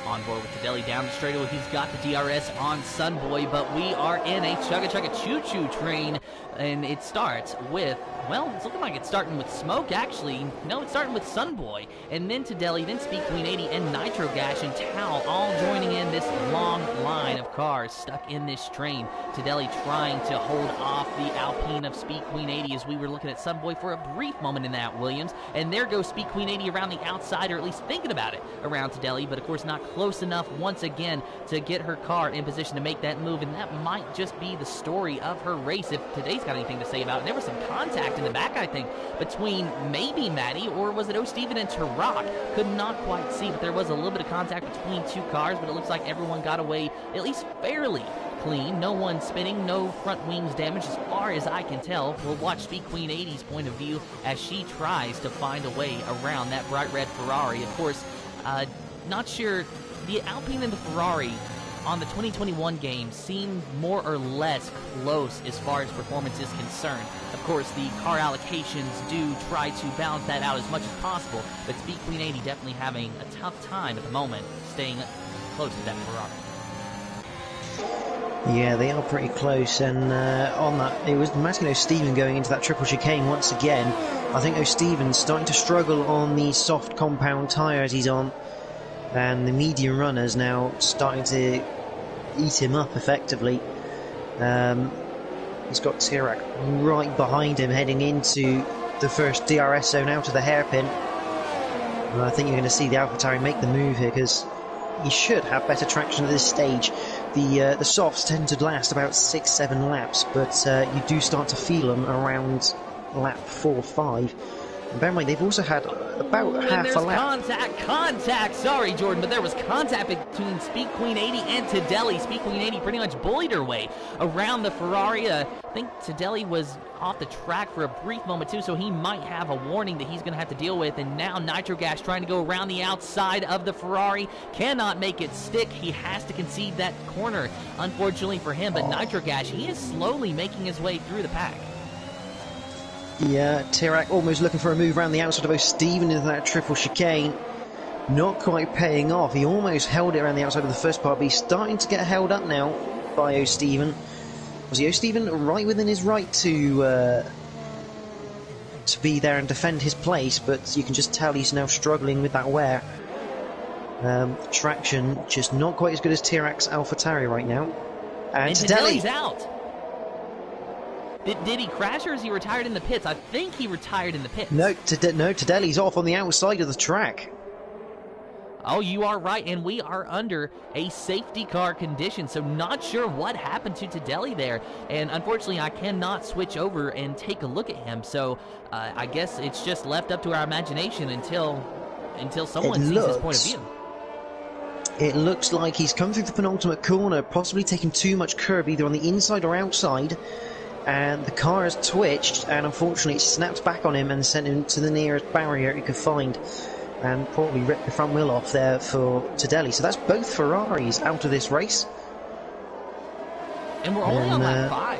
On board with Tadelli down the straightaway, he's got the DRS on Sunboy, but we are in a chugga-chugga-choo-choo train, and it starts with, well, it's looking like it's starting with Smoke, actually. No, it's starting with Sunboy, and then Tadelli, then Speed Queen 80, and Nitro Gash and Tao all joining in this long line of cars stuck in this train. Tadelli trying to hold off the Alpine of Speed Queen 80 as we were looking at Sunboy for a brief moment in that, Williams, and there goes Speed Queen 80 around the outside, or at least thinking about it, around Tadelli, but of course not close enough once again to get her car in position to make that move, and that might just be the story of her race if today's got anything to say about it. There was some contact in the back, I think, between maybe Maddie, or was it O'Steven and Tirac? Could not quite see, but there was a little bit of contact between 2 cars, but it looks like everyone got away at least fairly clean. No one spinning, no front wings damage as far as I can tell. We'll watch Speed Queen 80's point of view as she tries to find a way around that bright red Ferrari. Of course, not sure, the Alpine and the Ferrari on the 2021 game seem more or less close as far as performance is concerned. Of course, the car allocations do try to balance that out as much as possible, but Speed Queen 80 definitely having a tough time at the moment staying close to that Ferrari. Yeah, they are pretty close, and on that, it was Martin O'Stephen going into that triple chicane once again. I think O'Stephen's starting to struggle on the soft compound tyres he's on, and the medium runners now starting to eat him up effectively. He's got Tirac right behind him heading into the first DRS zone out of the hairpin. And I think you're going to see the AlphaTauri make the move here, because he should have better traction at this stage. The softs tend to last about 6-7 laps, but you do start to feel them around lap 4-5. And bear in mind, they've also had about half a lap. Contact! Sorry, Jordan, but there was contact between Speed Queen 80 and Tadelli. Speed Queen 80 pretty much bullied her way around the Ferrari. I think Tadelli was off the track for a brief moment too, so he might have a warning that he's going to have to deal with. And now Nitro Gas trying to go around the outside of the Ferrari, cannot make it stick. He has to concede that corner, unfortunately for him. But Nitro Gas, he is slowly making his way through the pack. Yeah, Tirac almost looking for a move around the outside of O'Stephen into that triple chicane. Not quite paying off. He almost held it around the outside of the first part, but he's starting to get held up now by O'Stephen. Was he O'Stephen right within his right to be there and defend his place? But you can just tell he's now struggling with that wear. Traction just not quite as good as Tirac's AlphaTauri right now. And Tadelli's out. Did he crash, or is he retired in the pits? I think he retired in the pits. No, Tadelli's off on the outside of the track. Oh, you are right, and we are under a safety car condition, so not sure what happened to Tadelli there. And unfortunately, I cannot switch over and take a look at him, so I guess it's just left up to our imagination until someone sees his point of view. It looks like he's come through the penultimate corner, possibly taking too much curb either on the inside or outside. And the car has twitched, and unfortunately it snapped back on him and sent him to the nearest barrier he could find, and probably ripped the front wheel off there for Tadelli. So that's both Ferraris out of this race. And we're only on lap 5.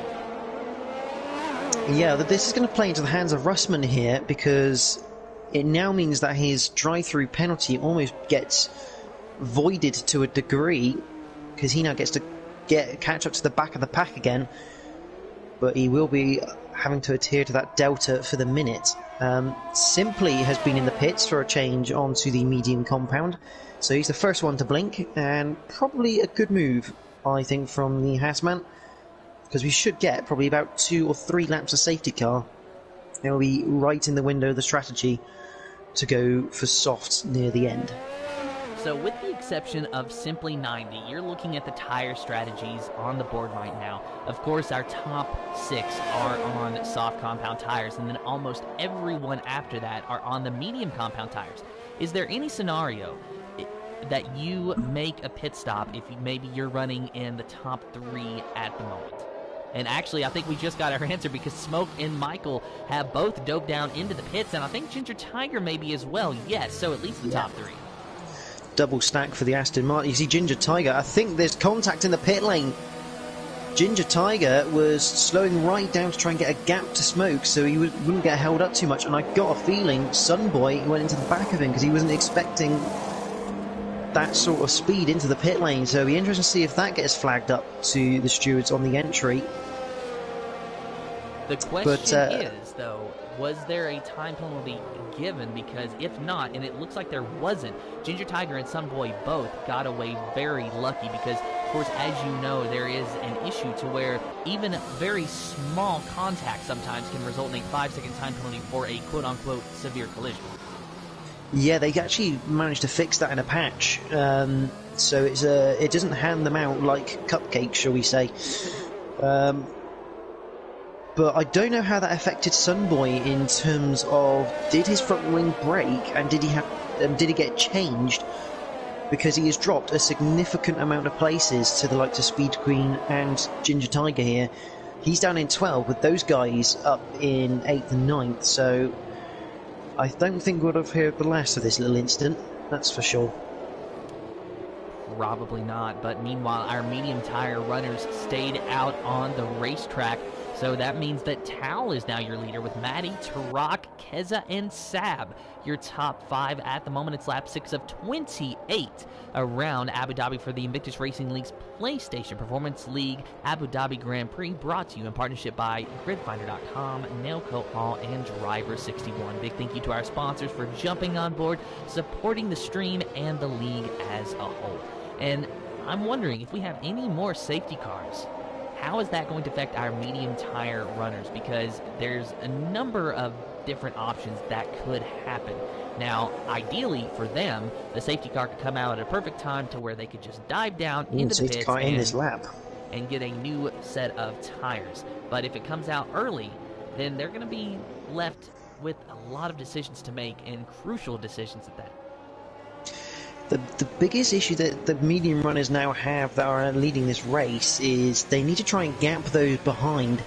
Yeah, this is going to play into the hands of Russman here, because it now means that his drive-through penalty almost gets voided to a degree, because he now gets to catch up to the back of the pack again. But he will be having to adhere to that delta for the minute. Simply has been in the pits for a change onto the medium compound, so he's the first one to blink, and probably a good move, I think, from the Haasman, because we should get probably about 2 or 3 laps of safety car. It will be right in the window of the strategy to go for softs near the end. So with the exception of Simply 90, you're looking at the tire strategies on the board right now. Of course, our top 6 are on soft compound tires, and then almost everyone after that are on the medium compound tires. Is there any scenario that you make a pit stop if maybe you're running in the top 3 at the moment? And actually, I think we just got our answer, because Smoke and Michael have both dove down into the pits, and I think Ginger Tiger maybe as well. Yes, so at least the top 3. Double stack for the Aston Martin. You see Ginger Tiger, I think there's contact in the pit lane. Ginger Tiger was slowing right down to try and get a gap to Smoke so he wouldn't get held up too much, and I got a feeling Sunboy went into the back of him because he wasn't expecting that sort of speed into the pit lane, so it'll be interesting to see if that gets flagged up to the stewards on the entry. The question is, though, was there a time penalty given? Because if not, and it looks like there wasn't, Ginger Tiger and Sunboy both got away very lucky, because, of course, as you know, there is an issue to where even very small contact sometimes can result in a 5-second time penalty for a quote-unquote severe collision. Yeah, they actually managed to fix that in a patch, so it doesn't hand them out like cupcakes, shall we say. But I don't know how that affected Sunboy in terms of, did his front wing break, and did he get changed? Because he has dropped a significant amount of places to the likes of Speed Queen and Ginger Tiger here. He's down in 12 with those guys up in 8th and 9th, so I don't think we'll have heard the last of this little incident, that's for sure. Probably not, but meanwhile our medium tire runners stayed out on the racetrack. So that means that Tal is now your leader with Maddie, Tarak, Keza, and Sab. Your top 5 at the moment. It's lap 6 of 28 around Abu Dhabi for the Invictus Racing League's PlayStation Performance League Abu Dhabi Grand Prix, brought to you in partnership by GridFinder.com, Nailcoat Hall, and Driver61. Big thank you to our sponsors for jumping on board, supporting the stream and the league as a whole. And I'm wondering if we have any more safety cars. How is that going to affect our medium tire runners? Because there's a number of different options that could happen. Now, ideally for them, the safety car could come out at a perfect time to where they could just dive down into the pits in this lap and get a new set of tires. But if it comes out early, then they're going to be left with a lot of decisions to make, and crucial decisions at that. The biggest issue that the medium runners now have that are leading this race is they need to try and gap those behind,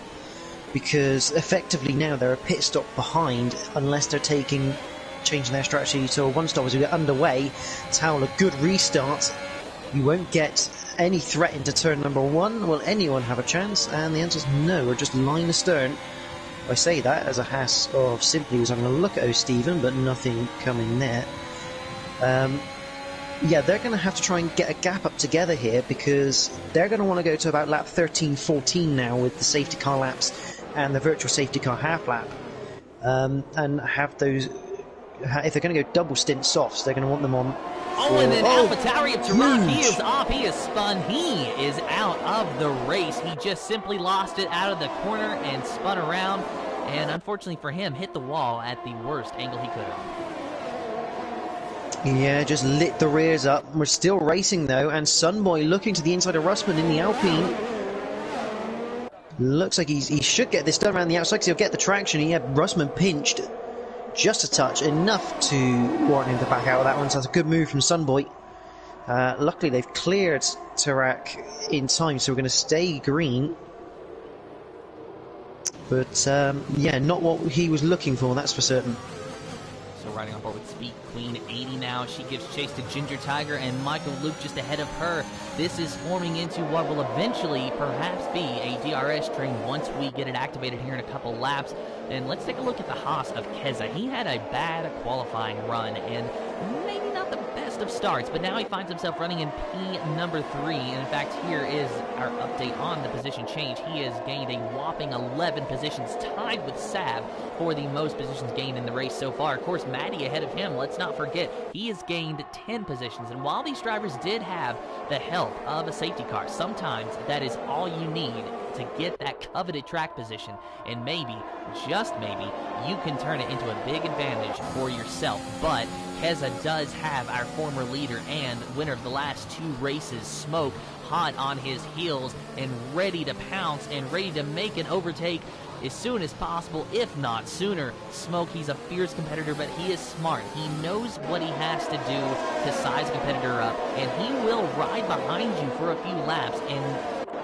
because effectively now they're a pit stop behind unless they're changing their strategy to a one-stop as we get underway. Towel, a good restart. You won't get any threat into turn number 1. Will anyone have a chance? And the answer is no. We're just line astern. I say that as a has of simply was having a look at O'Stephen, but nothing coming there. Yeah, they're going to have to try and get a gap up together here, because they're going to want to go to about lap 13, 14 now with the safety car laps and the virtual safety car half lap, and have those. If they're going to go double stint softs, they're going to want them on. Oh, and then AlphaTauri of Tarak, he is off, he is spun, he is out of the race. He just simply lost it out of the corner and spun around, and unfortunately for him, hit the wall at the worst angle he could have. Yeah, just lit the rears up. We're still racing though, and Sunboy looking to the inside of Russman in the Alpine. Looks like he should get this done around the outside because he'll get the traction. He had Russman pinched just a touch, enough to warrant him to back out of that one, so that's a good move from Sunboy. Luckily they've cleared Tarak in time, so we're going to stay green. But yeah, not what he was looking for, that's for certain. So riding on board with Speed Queen 80 now. She gives chase to Ginger Tiger and Michael Luke just ahead of her. This is forming into what will eventually perhaps be a DRS train once we get it activated here in a couple laps. And let's take a look at the Haas of Keza. He had a bad qualifying run and maybe not the best of starts, but now he finds himself running in P number 3. And in fact, here is our update on the position change. He has gained a whopping 11 positions, tied with Sab for the most positions gained in the race so far. Of course, Maddie ahead of him. Let's not forget, he has gained 10 positions. And while these drivers did have the help of a safety car, sometimes that is all you need to get that coveted track position, and maybe, just maybe, you can turn it into a big advantage for yourself. But Keza does have our former leader and winner of the last 2 races, Smoke, hot on his heels and ready to pounce and ready to make an overtake as soon as possible, if not sooner. Smoke, he's a fierce competitor, but he is smart. He knows what he has to do to size a competitor up, and he will ride behind you for a few laps and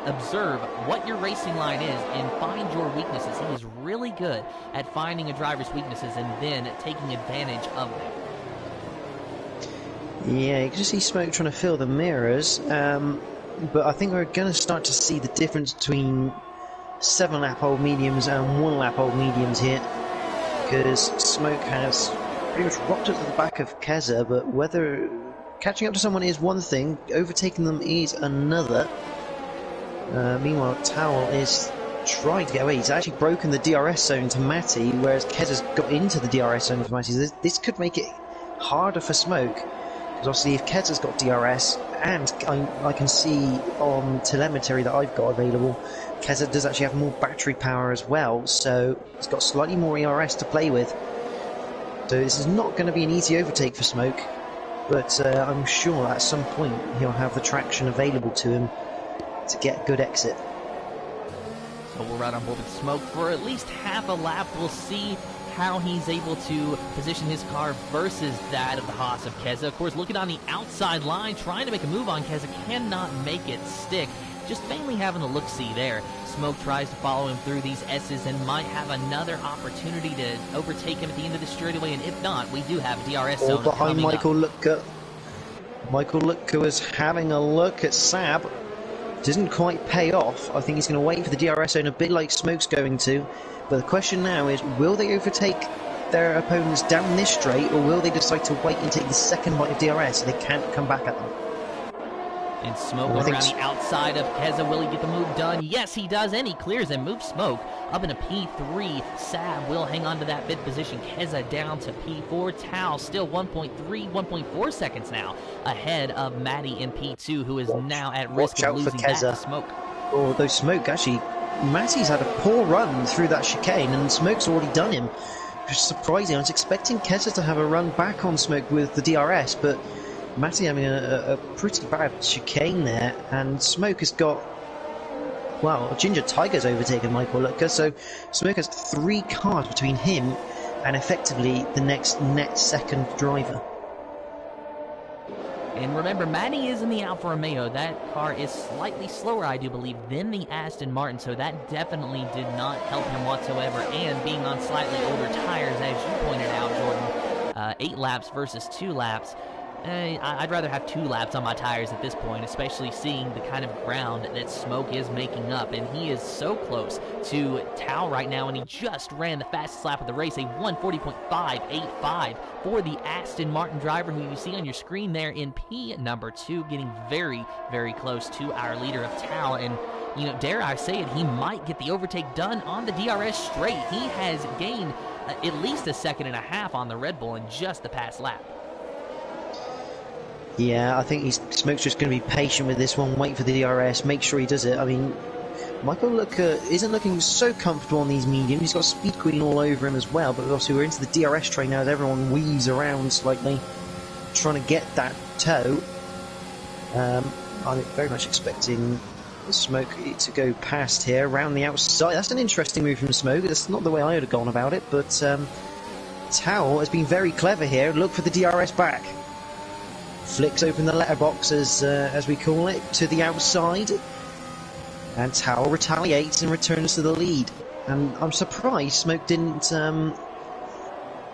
observe what your racing line is and find your weaknesses. He is really good at finding a driver's weaknesses and then taking advantage of them. Yeah, you can just see Smoke trying to fill the mirrors, but I think we're going to start to see the difference between 7-lap-old mediums and 1-lap-old mediums here, because Smoke has pretty much rocked up to the back of Keza, but whether catching up to someone is one thing, overtaking them is another. Meanwhile, Towel is trying to get away. He's actually broken the DRS zone to Matty, whereas Keza's got into the DRS zone for Matty. This could make it harder for Smoke, because obviously if Keza's got DRS, and I can see on telemetry that I've got available, Keza does actually have more battery power as well, so he's got slightly more ERS to play with. So this is not going to be an easy overtake for Smoke, but I'm sure at some point he'll have the traction available to him to get a good exit. So we're right on board with Smoke for at least half a lap. We'll see how he's able to position his car versus that of the Haas of Keza. Of course, looking on the outside line, trying to make a move on Keza, cannot make it stick. Just mainly having a look-see there. Smoke tries to follow him through these S's and might have another opportunity to overtake him at the end of the straightaway, and if not, we do have DRS zone all behind Michael Lutka. Michael Lutka was having a look at Sab. doesn't quite pay off. I think he's going to wait for the DRS zone a bit like Smoke's going to. But the question now is, will they overtake their opponents down this straight, or will they decide to wait and take the second bite of DRS so they can't come back at them? And Smoke around the outside of Keza. Will he get the move done? Yes, he does, and he clears and moves Smoke up into P3. Sab will hang on to that fifth position. Keza down to P4. Tao still 1.4 seconds now ahead of Maddie in P2, who is now at risk of losing that to Smoke. Although Smoke, actually, Matty's had a poor run through that chicane, and Smoke's already done him. Which is surprising. I was expecting Keza to have a run back on Smoke with the DRS, but Matty having a pretty bad chicane there, and Smoke has got, well, Ginger Tiger's overtaken Michael Lutker, so Smoke has 3 cars between him and effectively the next net second driver. And remember, Maddie is in the Alfa Romeo. That car is slightly slower, I do believe, than the Aston Martin, so that definitely did not help him whatsoever. And being on slightly older tires, as you pointed out, Jordan, 8 laps versus 2 laps. I'd rather have 2 laps on my tires at this point, especially seeing the kind of ground that Smoke is making up. And he is so close to Tao right now, and he just ran the fastest lap of the race, a 1:40.585 for the Aston Martin driver, who you see on your screen there in P number 2, getting very, very close to our leader of Tao. And, you know, dare I say it, he might get the overtake done on the DRS straight. He has gained at least a second and a half on the Red Bull in just the past lap. Yeah, I think Smoke's just going to be patient with this one, wait for the DRS, make sure he does it. I mean, Michael Lutker isn't looking so comfortable on these mediums. He's got Speed Queen all over him as well, but obviously we're into the DRS train now as everyone weaves around slightly, trying to get that toe. I'm very much expecting Smoke to go past here, around the outside. That's an interesting move from Smoke. That's not the way I would have gone about it, but Tao has been very clever here. Look for the DRS back. Flicks open the letterbox, as we call it, to the outside, and Tao retaliates and returns to the lead. And I'm surprised Smoke didn't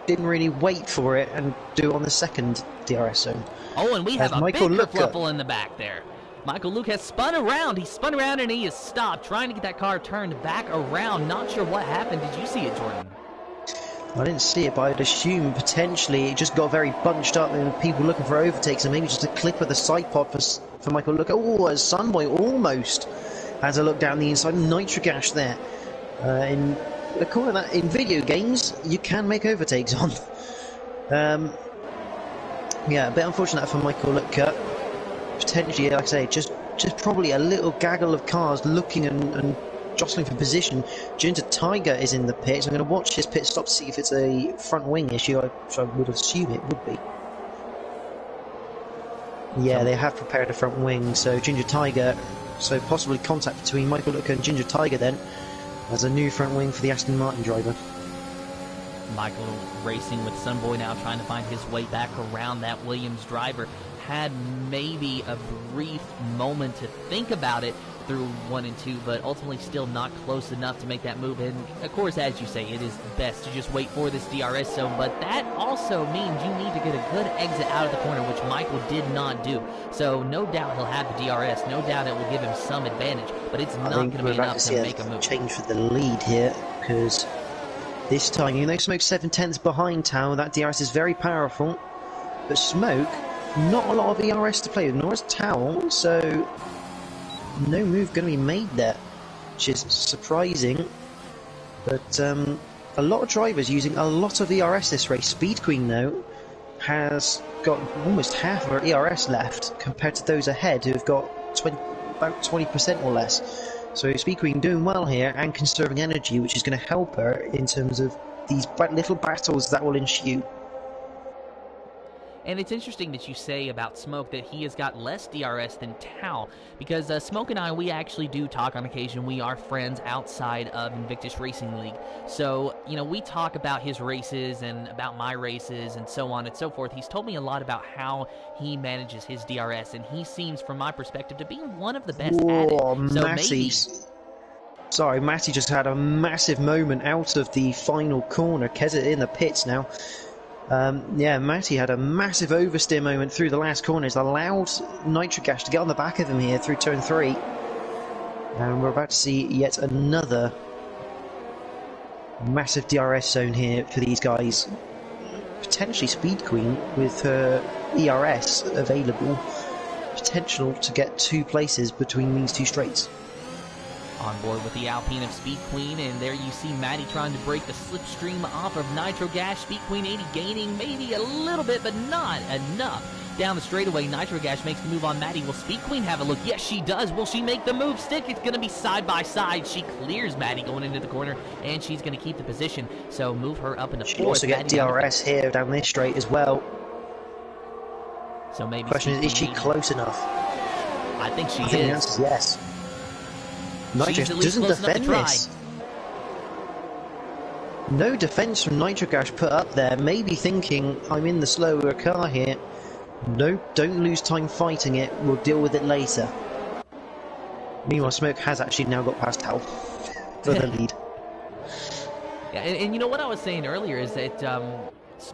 really wait for it and do it on the second DRS zone. Oh, and we have a big kerfluffle in the back there. Michael Luke has spun around. He spun around and he has stopped, trying to get that car turned back around. Not sure what happened. Did you see it, Jordan? I didn't see it, but I'd assume potentially it just got very bunched up and people looking for overtakes, and maybe just a clip of the side pod for Michael Look. Oh, as Sunboy almost has a look down the inside. Nitrogash there. In the corner that in video games you can make overtakes on. Yeah, a bit unfortunate for Michael Lutker. Potentially, like I say, just probably a little gaggle of cars looking and jostling for position. Ginger Tiger is in the pits. I'm going to watch his pit stop to see if it's a front wing issue, which I would assume it would be. Yeah, they have prepared a front wing, so Ginger Tiger, so possibly contact between Michael Lutker and Ginger Tiger then, as a new front wing for the Aston Martin driver. Michael racing with Sunboy now, trying to find his way back around that Williams driver. Had maybe a brief moment to think about it through 1 and 2, but ultimately still not close enough to make that move. And of course, as you say, it is best to just wait for this DRS zone, but that also means you need to get a good exit out of the corner, which Michael did not do. So no doubt he'll have the DRS, no doubt it will give him some advantage, but it's not going to be enough to make a move. Change for the lead here, because this time, even though Smoke's 7/10 behind Tao, that DRS is very powerful, but Smoke, not a lot of ERS to play with, nor is Tao, so no move going to be made there, which is surprising. But a lot of drivers using a lot of ERS this race. Speed Queen, though, has got almost half of her ERS left compared to those ahead who have got about 20% or less. So Speed Queen doing well here and conserving energy, which is going to help her in terms of these little battles that will ensue. And it's interesting that you say about Smoke that he has got less DRS than Tao, because Smoke and I, we actually do talk on occasion. We are friends outside of Invictus Racing League. So, you know, we talk about his races and about my races and so on and so forth. He's told me a lot about how he manages his DRS, and he seems, from my perspective, to be one of the best at it. So maybe... Sorry, Matty just had a massive moment out of the final corner. Keza in the pits now. Yeah, Matty had a massive oversteer moment through the last corner. It's allowed Nitrogash to get on the back of him here through turn 3. And we're about to see yet another massive DRS zone here for these guys. Potentially Speed Queen with her ERS available. Potential to get 2 places between these 2 straights. On board with the Alpine of Speed Queen, and there you see Maddie trying to break the slipstream off of Nitro Gas. Speed Queen 80 gaining maybe a little bit, but not enough. Down the straightaway, Nitro Gas makes the move on Maddie. Will Speed Queen have a look? Yes, she does. Will she make the move stick? It's going to be side by side. She clears Maddie going into the corner, and she's going to keep the position. So move her up into 4th. She also get DRS here down this straight as well. So maybe. Question is she close enough? I think she is. I think the answer is yes. Nitro doesn't defend this. No defense from Nitro Gas put up there. Maybe thinking, I'm in the slower car here. No, don't lose time fighting it. We'll deal with it later. Meanwhile, Smoke has actually now got past Hal for the lead. Yeah, and you know what I was saying earlier is that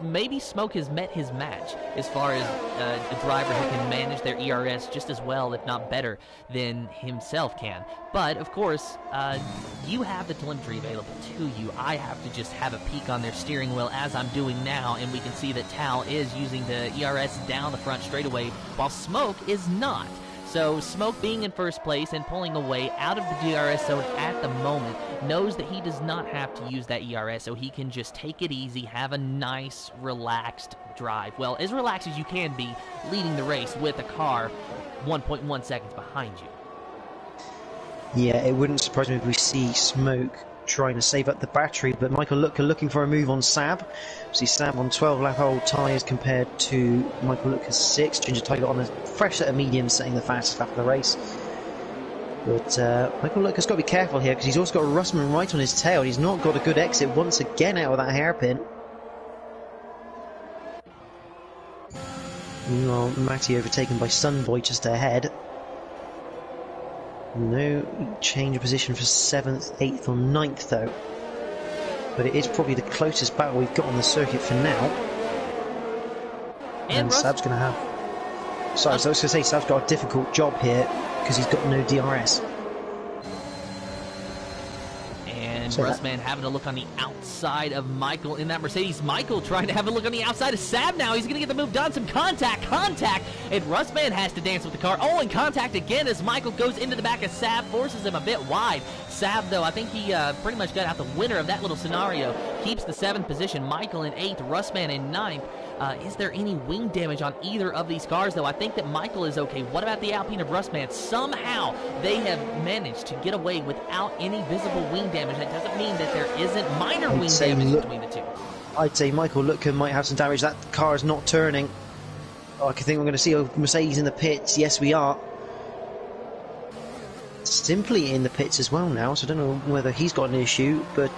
maybe Smoke has met his match as far as a driver who can manage their ERS just as well, if not better, than himself can. But, of course, you have the telemetry available to you. I have to just have a peek on their steering wheel as I'm doing now, and we can see that Tal is using the ERS down the front straightaway, while Smoke is not. So Smoke being in first place and pulling away out of the DRS zone at the moment knows that he does not have to use that ERS, so he can just take it easy, have a nice, relaxed drive. Well, as relaxed as you can be leading the race with a car 1.1 seconds behind you. Yeah, it wouldn't surprise me if we see Smoke trying to save up the battery, but Michael Lutker looking for a move on Sab. See Sab on 12 lap old tyres compared to Michael Lutker's 6. Ginger Tiger on a fresh set of mediums, setting the fastest lap of the race. But Michael Lutker's got to be careful here because he's also got Russman right on his tail. He's not got a good exit once again out of that hairpin. Meanwhile, Matty overtaken by Sunboy just ahead. No change of position for 7th, 8th or 9th though. But it is probably the closest battle we've got on the circuit for now. And Sab's going to have... Sorry, so I was going to say Sab's got a difficult job here because he's got no DRS. And Russman having a look on the outside of Michael in that Mercedes. Michael trying to have a look on the outside of Sab now. He's going to get the move done. Some contact. And Russman has to dance with the car. Oh, and contact again as Michael goes into the back of Sab. Forces him a bit wide. Sab, though, I think he pretty much got out the winner of that little scenario. Keeps the 7th position. Michael in 8th. Russman in 9th. Is there any wing damage on either of these cars, though? I think that Michael is okay. What about the Alpine of Russman? Somehow they have managed to get away without any visible wing damage. That doesn't mean that there isn't minor wing damage between the two. I'd say Michael Lutker might have some damage. That car is not turning. Oh, I think we're going to see a Mercedes in the pits. Yes, we are. Simply in the pits as well now, so I don't know whether he's got an issue, but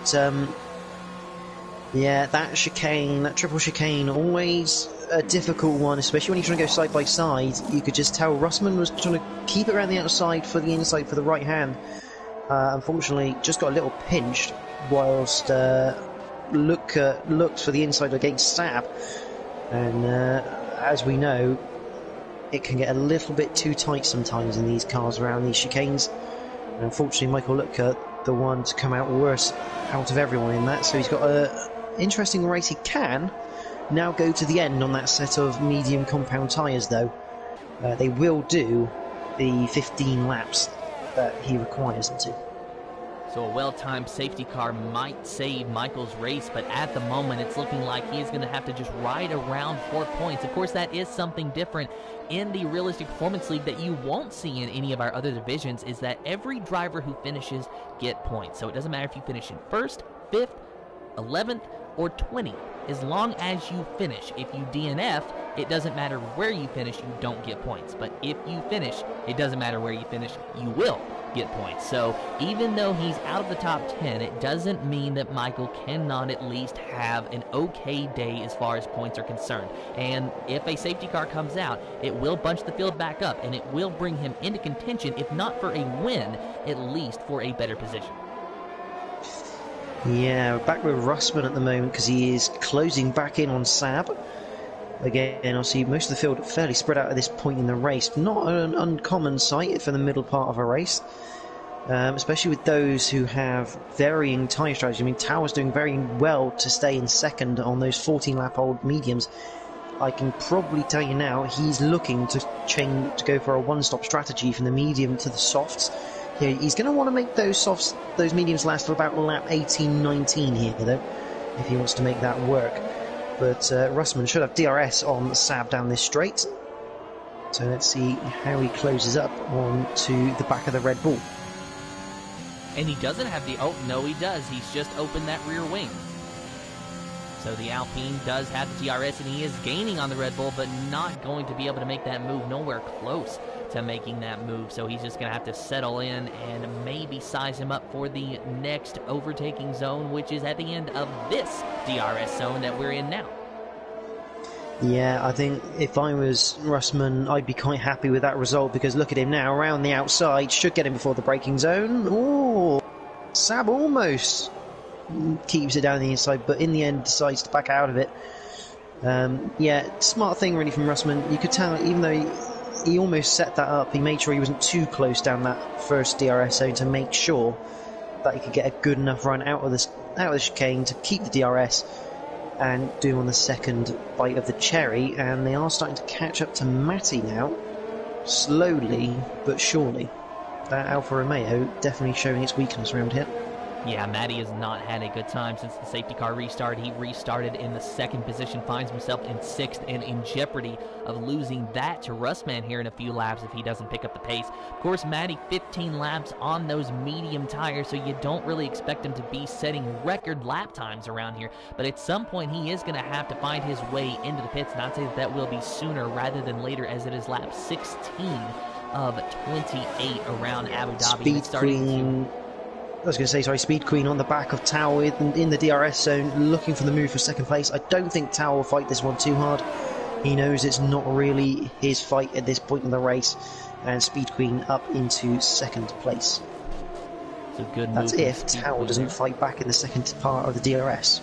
yeah, that chicane, that triple chicane, always a difficult one, especially when you're trying to go side by side. You could just tell Russman was trying to keep it around the outside for the inside for the right hand. Unfortunately, just got a little pinched whilst looked for the inside against Sab. And as we know, it can get a little bit too tight sometimes in these cars around these chicanes. And unfortunately, Michael Lutker, the one to come out worse out of everyone in that. So he's got a interesting race. He can now go to the end on that set of medium compound tyres, though. They will do the 15 laps that he requires them to. So a well-timed safety car might save Michael's race, but at the moment it's looking like he is going to have to just ride around 4 points. Of course, that is something different in the Realistic Performance League that you won't see in any of our other divisions, is that every driver who finishes get points. So it doesn't matter if you finish in 1st, 5th, 11th, or 20th. As long as you finish. If you DNF, it doesn't matter where you finish, you don't get points. But if you finish, it doesn't matter where you finish, you will get points. So even though he's out of the top 10, it doesn't mean that Michael cannot at least have an okay day as far as points are concerned. And if a safety car comes out, it will bunch the field back up, and it will bring him into contention, if not for a win, at least for a better position. Yeah, back with Russman at the moment because he is closing back in on Sab. Again, I'll see most of the field fairly spread out at this point in the race. Not an uncommon sight for the middle part of a race. especially with those who have varying tyre strategy. I mean, Tower's doing very well to stay in second on those 14-lap-old mediums. I can probably tell you now he's looking to go for a one-stop strategy from the medium to the softs. He's going to want to make those mediums last for about lap 18-19 here, though, if he wants to make that work. But Russman should have DRS on Sab down this straight. So let's see how he closes up onto the back of the Red Bull. And he doesn't have the... Oh, no, he does. He's just opened that rear wing. So the Alpine does have the DRS, and he is gaining on the Red Bull, but not going to be able to make that move, nowhere close to making that move. So he's just going to have to settle in and maybe size him up for the next overtaking zone, which is at the end of this DRS zone that we're in now. Yeah, I think if I was Russman, I'd be quite happy with that result, because look at him now, around the outside, should get him before the braking zone. Oh, Sab almost keeps it down the inside, but in the end decides to back out of it. Yeah, smart thing really from Russman. You could tell, even though he almost set that up, he made sure he wasn't too close down that first DRS zone to make sure that he could get a good enough run out of the chicane to keep the DRS and do on the second bite of the cherry. And they are starting to catch up to Matty now, slowly but surely. That Alfa Romeo definitely showing its weakness around here. Yeah, Matty has not had a good time since the safety car restart. He restarted in the second position, finds himself in sixth, and in jeopardy of losing that to Russman here in a few laps if he doesn't pick up the pace. Of course, Matty 15 laps on those medium tires, so you don't really expect him to be setting record lap times around here. But at some point, he is going to have to find his way into the pits, and I'd say that will be sooner rather than later, as it is lap 16 of 28 around Abu Dhabi. Speed Queen on the back of Tao in the DRS zone, looking for the move for second place. I don't think Tao will fight this one too hard. He knows it's not really his fight at this point in the race, and Speed Queen up into second place. It's a good move. That's if Tao doesn't fight back in the second part of the DRS.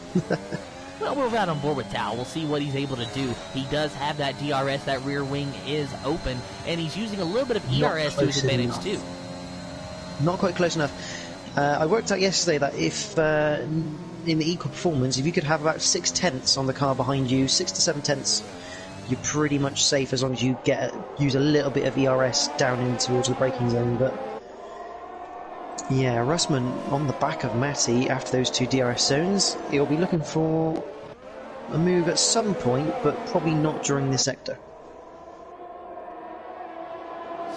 Well, we're right on board with Tao. We'll see what he's able to do. He does have that DRS, that rear wing is open, and he's using a little bit of ERS to his advantage too. Not quite close enough. I worked out yesterday that if in the equal performance, if you could have about 6 tenths on the car behind you, 6 to 7 tenths, you're pretty much safe as long as you use a little bit of ERS down in towards the braking zone. But yeah, Russman on the back of Matty after those 2 DRS zones. He'll be looking for a move at some point, but probably not during this sector.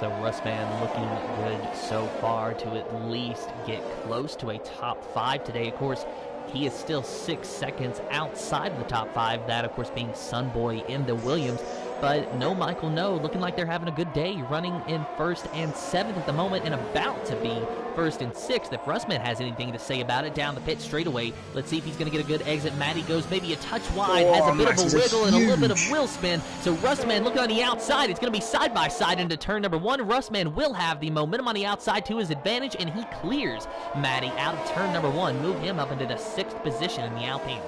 So Russman looking good so far to at least get close to a top 5 today. Of course, he is still 6 seconds outside of the top 5, that of course being Sunboy in the Williams. But no Michael No, looking like they're having a good day, running in 1st and 7th at the moment and about to be 1st and 6th. If Russman has anything to say about it, down the pit straightaway. Let's see if he's going to get a good exit. Matty goes maybe a touch wide, has a bit of a wiggle and a little bit of wheel spin. So Russman looking on the outside. It's going to be side by side into turn number 1. Russman will have the momentum on the outside to his advantage, and he clears Matty out of turn number 1. Move him up into the 6th position in the Alpine.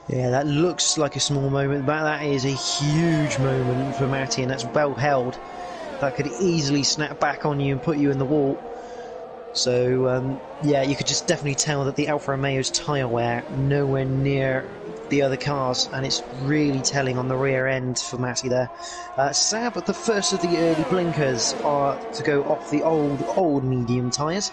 Yeah, that looks like a small moment, but that is a huge moment for Matty, and that's well held. That could easily snap back on you and put you in the wall. So, yeah, you could just definitely tell that the Alfa Romeo's tyre wear nowhere near the other cars, and it's really telling on the rear end for Matty there. Sab, the first of the early blinkers are to go off the old medium tyres.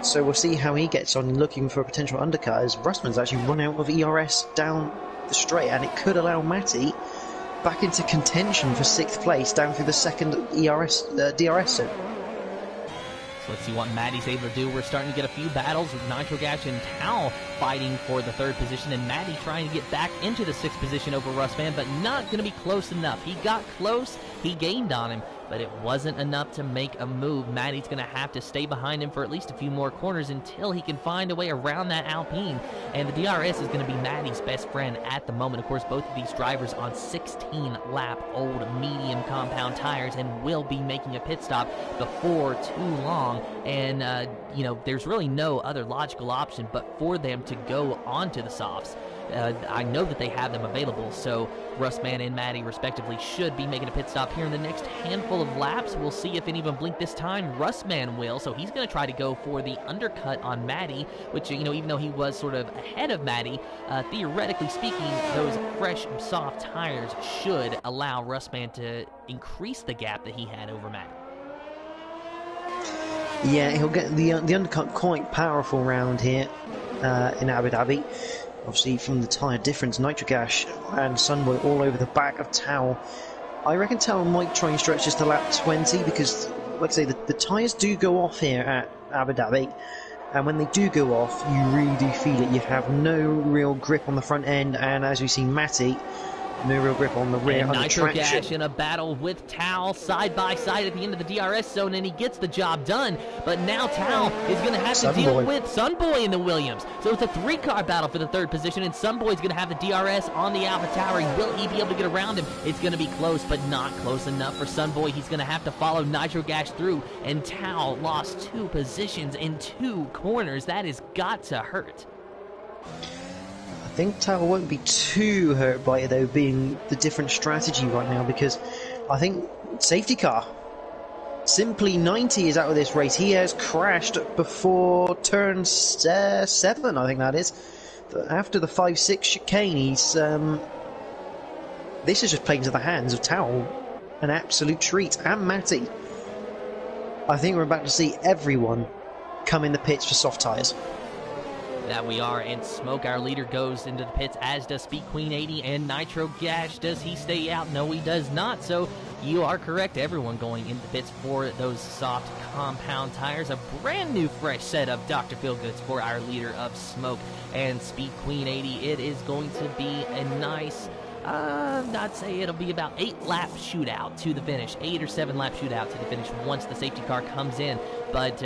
So we'll see how he gets on looking for a potential undercut, as Russman's actually run out of ERS down the straight, and it could allow Matty back into contention for 6th place down through the second DRS zone. So let's see what Matty's able to do. We're starting to get a few battles with Nitrogash and Tao fighting for the 3rd position, and Matty trying to get back into the 6th position over Russman, but not going to be close enough. He got close, he gained on him, but it wasn't enough to make a move. Matty's going to have to stay behind him for at least a few more corners until he can find a way around that Alpine. And the DRS is going to be Matty's best friend at the moment. Of course, both of these drivers on 16-lap old medium compound tires and will be making a pit stop before too long. And, you know, there's really no other logical option but for them to go onto the softs. I know that they have them available, so Russman and Maddie, respectively, should be making a pit stop here in the next handful of laps. We'll see if any of them blink this time. Russman will, so he's going to try to go for the undercut on Maddie, which, you know, even though he was sort of ahead of Maddie, theoretically speaking, those fresh, soft tires should allow Russman to increase the gap that he had over Maddie. Yeah, he'll get the undercut quite powerful round here in Abu Dhabi. Obviously, from the tyre difference, Nitrogash and Sunboy all over the back of Tao. I reckon Tao might try and stretch this to lap 20 because, like I say, the tyres do go off here at Abu Dhabi. And when they do go off, you really do feel it. You have no real grip on the front end, and as we see Matty, no real grip on the rear. And Nitrogash in a battle with Tao side by side at the end of the DRS zone, and he gets the job done. But now Tao is going to have to deal with Sunboy in the Williams. So it's a three-car battle for the third position, and Sunboy's going to have the DRS on the Alpha Tower. Will he be able to get around him? It's going to be close, but not close enough for Sunboy. He's going to have to follow Nitrogash through, and Tao lost 2 positions in 2 corners. That has got to hurt. I think Tao won't be too hurt by it, though, being the different strategy right now, because I think safety car. Simply 90 is out of this race. He has crashed before turn 7, I think that is. After the 5-6 chicane, he's... this is just playing to the hands of Tao. An absolute treat. And Matty. I think we're about to see everyone come in the pits for soft tyres. That we are, and Smoke, our leader, goes into the pits, as does Speed Queen 80, and Nitro Gash. Does he stay out? No, he does not. So you are correct, everyone going into the pits for those soft compound tires. A brand new fresh set of Dr. Feelgoods for our leader of Smoke and Speed Queen 80. It is going to be a nice, I'd say it'll be about 8-lap shootout to the finish, 8 or 7-lap shootout to the finish once the safety car comes in. But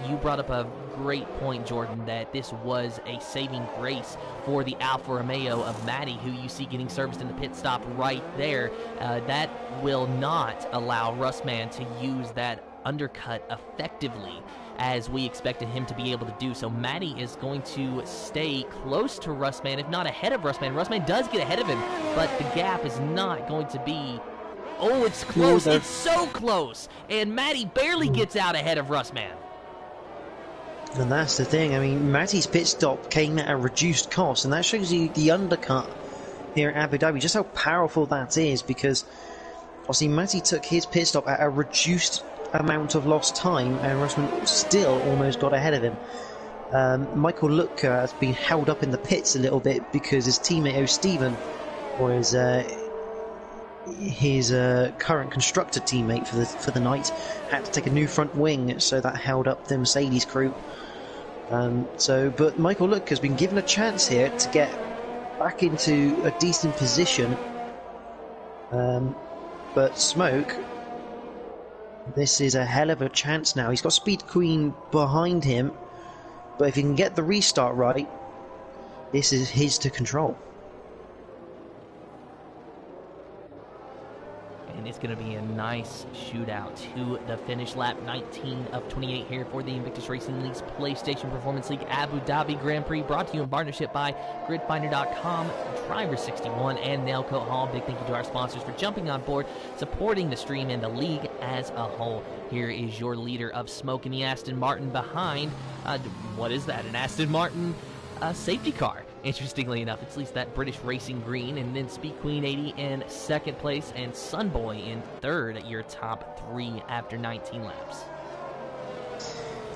you brought up a great point, Jordan, that this was a saving grace for the Alfa Romeo of Matty, who you see getting serviced in the pit stop right there. That will not allow Russman to use that undercut effectively as we expected him to be able to do. So Matty is going to stay close to Russman, if not ahead of Russman. Russman does get ahead of him, but the gap is not going to be... Oh, it's close. It's so close. And Matty barely gets out ahead of Russman. And that's the thing. I mean, Matty's pit stop came at a reduced cost, and that shows you the undercut here at Abu Dhabi, just how powerful that is, because obviously Matty took his pit stop at a reduced amount of lost time, and Russman still almost got ahead of him. Michael Lutka has been held up in the pits a little bit because his teammate O'Steven, or his current constructor teammate for the night, had to take a new front wing, so that held up the Mercedes crew. But Michael Lutka has been given a chance here to get back into a decent position. But Smoke, this is a hell of a chance now. He's got Speed Queen behind him, but if he can get the restart right, this is his to control. And it's going to be a nice shootout to the finish. Lap 19 of 28 here for the Invictus Racing League's PlayStation Performance League Abu Dhabi Grand Prix, brought to you in partnership by GridFinder.com, Driver61, and Nailcoat Hall. Big thank you to our sponsors for jumping on board, supporting the stream and the league as a whole. Here is your leader of Smoke in the Aston Martin behind, what is that, an Aston Martin safety car. Interestingly enough, it's at least that British Racing Green, and then Speed Queen 80 in second place, and Sunboy in third at your top 3 after 19 laps.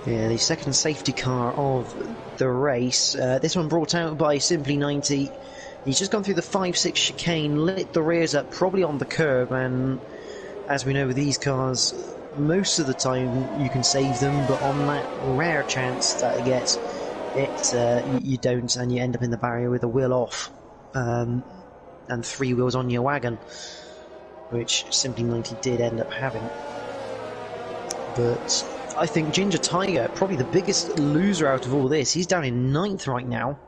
Yeah, the second safety car of the race. This one brought out by Simply 90. He's just gone through the 5-6 chicane, lit the rears up, probably on the curb, and as we know with these cars, most of the time you can save them, but on that rare chance that it gets, you don't, and you end up in the barrier with a wheel off and 3 wheels on your wagon, which Simply 90 did end up having. But I think Ginger Tiger, probably the biggest loser out of all this. He's down in 9th right now.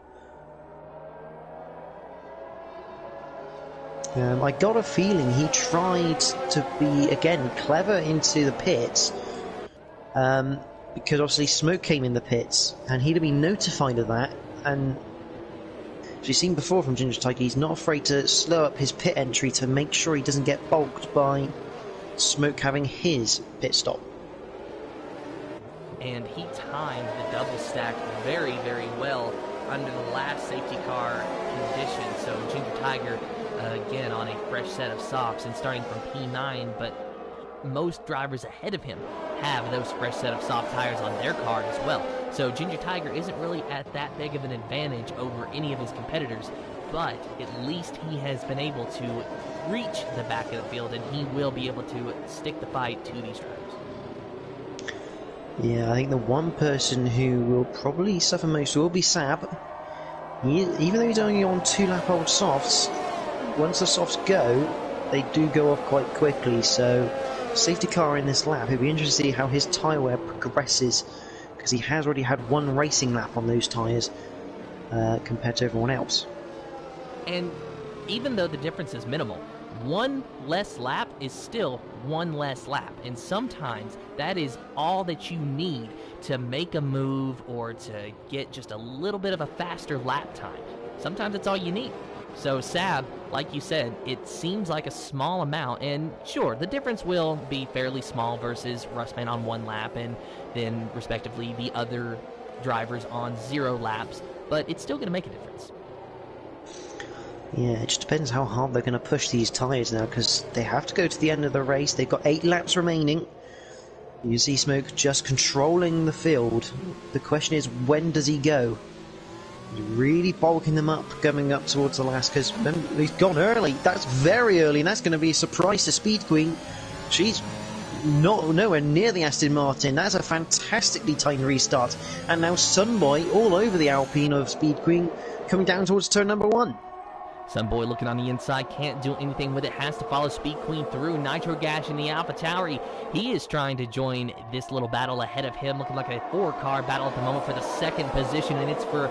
I got a feeling he tried to be, again, clever into the pits, because obviously Smoke came in the pits, and he'd have been notified of that, and As you've seen before from Ginger Tiger, he's not afraid to slow up his pit entry to make sure he doesn't get bulked by Smoke having his pit stop. And he timed the double stack very, very well under the last safety car condition. So Ginger Tiger, again, on a fresh set of softs and starting from P9, but most drivers ahead of him have those fresh set of soft tires on their car as well. So Ginger Tiger isn't really at that big of an advantage over any of his competitors, but at least he has been able to reach the back of the field, and he will be able to stick the fight to these drivers. Yeah, I think the one person who will probably suffer most will be Sab. Even though he's only on 2-lap-old softs, once the softs go, they do go off quite quickly, so safety car in this lap. It'll be interesting to see how his tyre wear progresses, because he has already had one racing lap on those tyres compared to everyone else. And even though the difference is minimal, one less lap is still one less lap, and sometimes that is all that you need to make a move or to get just a little bit of a faster lap time. Sometimes it's all you need. So Sab, like you said, it seems like a small amount, and sure, the difference will be fairly small versus Russman on 1 lap and then respectively the other drivers on 0 laps, but it's still going to make a difference. Yeah, it just depends how hard they're going to push these tyres now, because they have to go to the end of the race. They've got 8 laps remaining. You see Smoke just controlling the field. The question is, when does he go? Really bulking them up, coming up towards the last, because he's gone early. That's very early, and that's going to be a surprise to Speed Queen. She's nowhere near the Aston Martin. That's a fantastically timed restart. And now Sunboy all over the Alpine of Speed Queen, coming down towards turn number 1. Sunboy looking on the inside, can't do anything with it, has to follow Speed Queen through. Nitro Gash in the Alpha Tauri. He is trying to join this little battle ahead of him, looking like a 4-car battle at the moment for the 2nd position, and it's for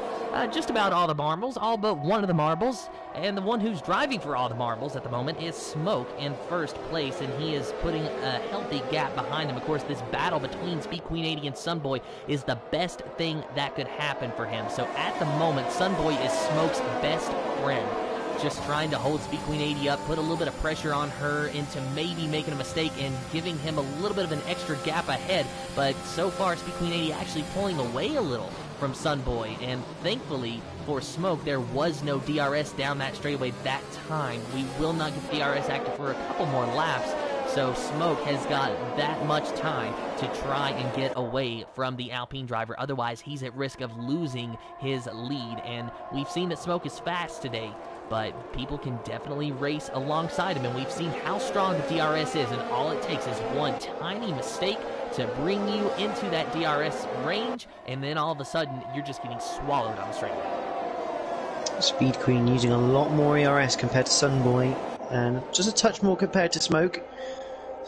just about all the marbles, all but one of the marbles. And the one who's driving for all the marbles at the moment is Smoke in 1st place, and he is putting a healthy gap behind him. Of course, this battle between Speed Queen 80 and Sunboy is the best thing that could happen for him. So at the moment, Sunboy is Smoke's best friend. Just trying to hold Speed Queen 80 up, put a little bit of pressure on her into maybe making a mistake and giving him a little bit of an extra gap ahead. But so far, Speed Queen 80 actually pulling away a little from Sunboy. And thankfully for Smoke, there was no DRS down that straightaway that time. We will not get DRS active for a couple more laps. So Smoke has got that much time to try and get away from the Alpine driver. Otherwise, he's at risk of losing his lead. And we've seen that Smoke is fast today, but people can definitely race alongside him, and we've seen how strong the DRS is, and all it takes is one tiny mistake to bring you into that DRS range, and then all of a sudden, you're just getting swallowed on the straightaway. Speed Queen using a lot more ERS compared to Sunboy, and just a touch more compared to Smoke.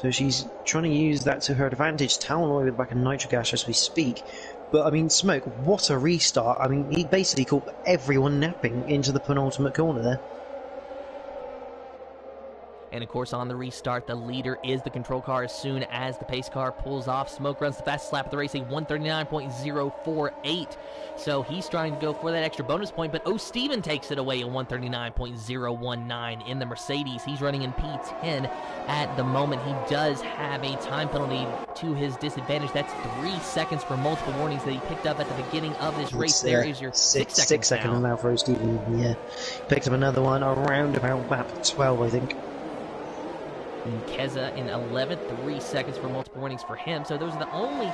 So she's trying to use that to her advantage, toweling away with the back of Nitro Gash as we speak. But, I mean, Smoke, what a restart. I mean, he basically caught everyone napping into the penultimate corner there. And of course, on the restart, the leader is the control car as soon as the pace car pulls off. Smoke runs the fastest lap of the race, a 139.048. So he's trying to go for that extra bonus point, but Steven takes it away, a 139.019 in the Mercedes. He's running in P10 at the moment. He does have a time penalty to his disadvantage. That's 3 seconds for multiple warnings that he picked up at the beginning of this race. There is your 6 seconds 6 seconds now for Steven, yeah. Picked up another one around about lap 12, I think. And Keza in 11th, 3 seconds for multiple warnings for him. So those are the only 2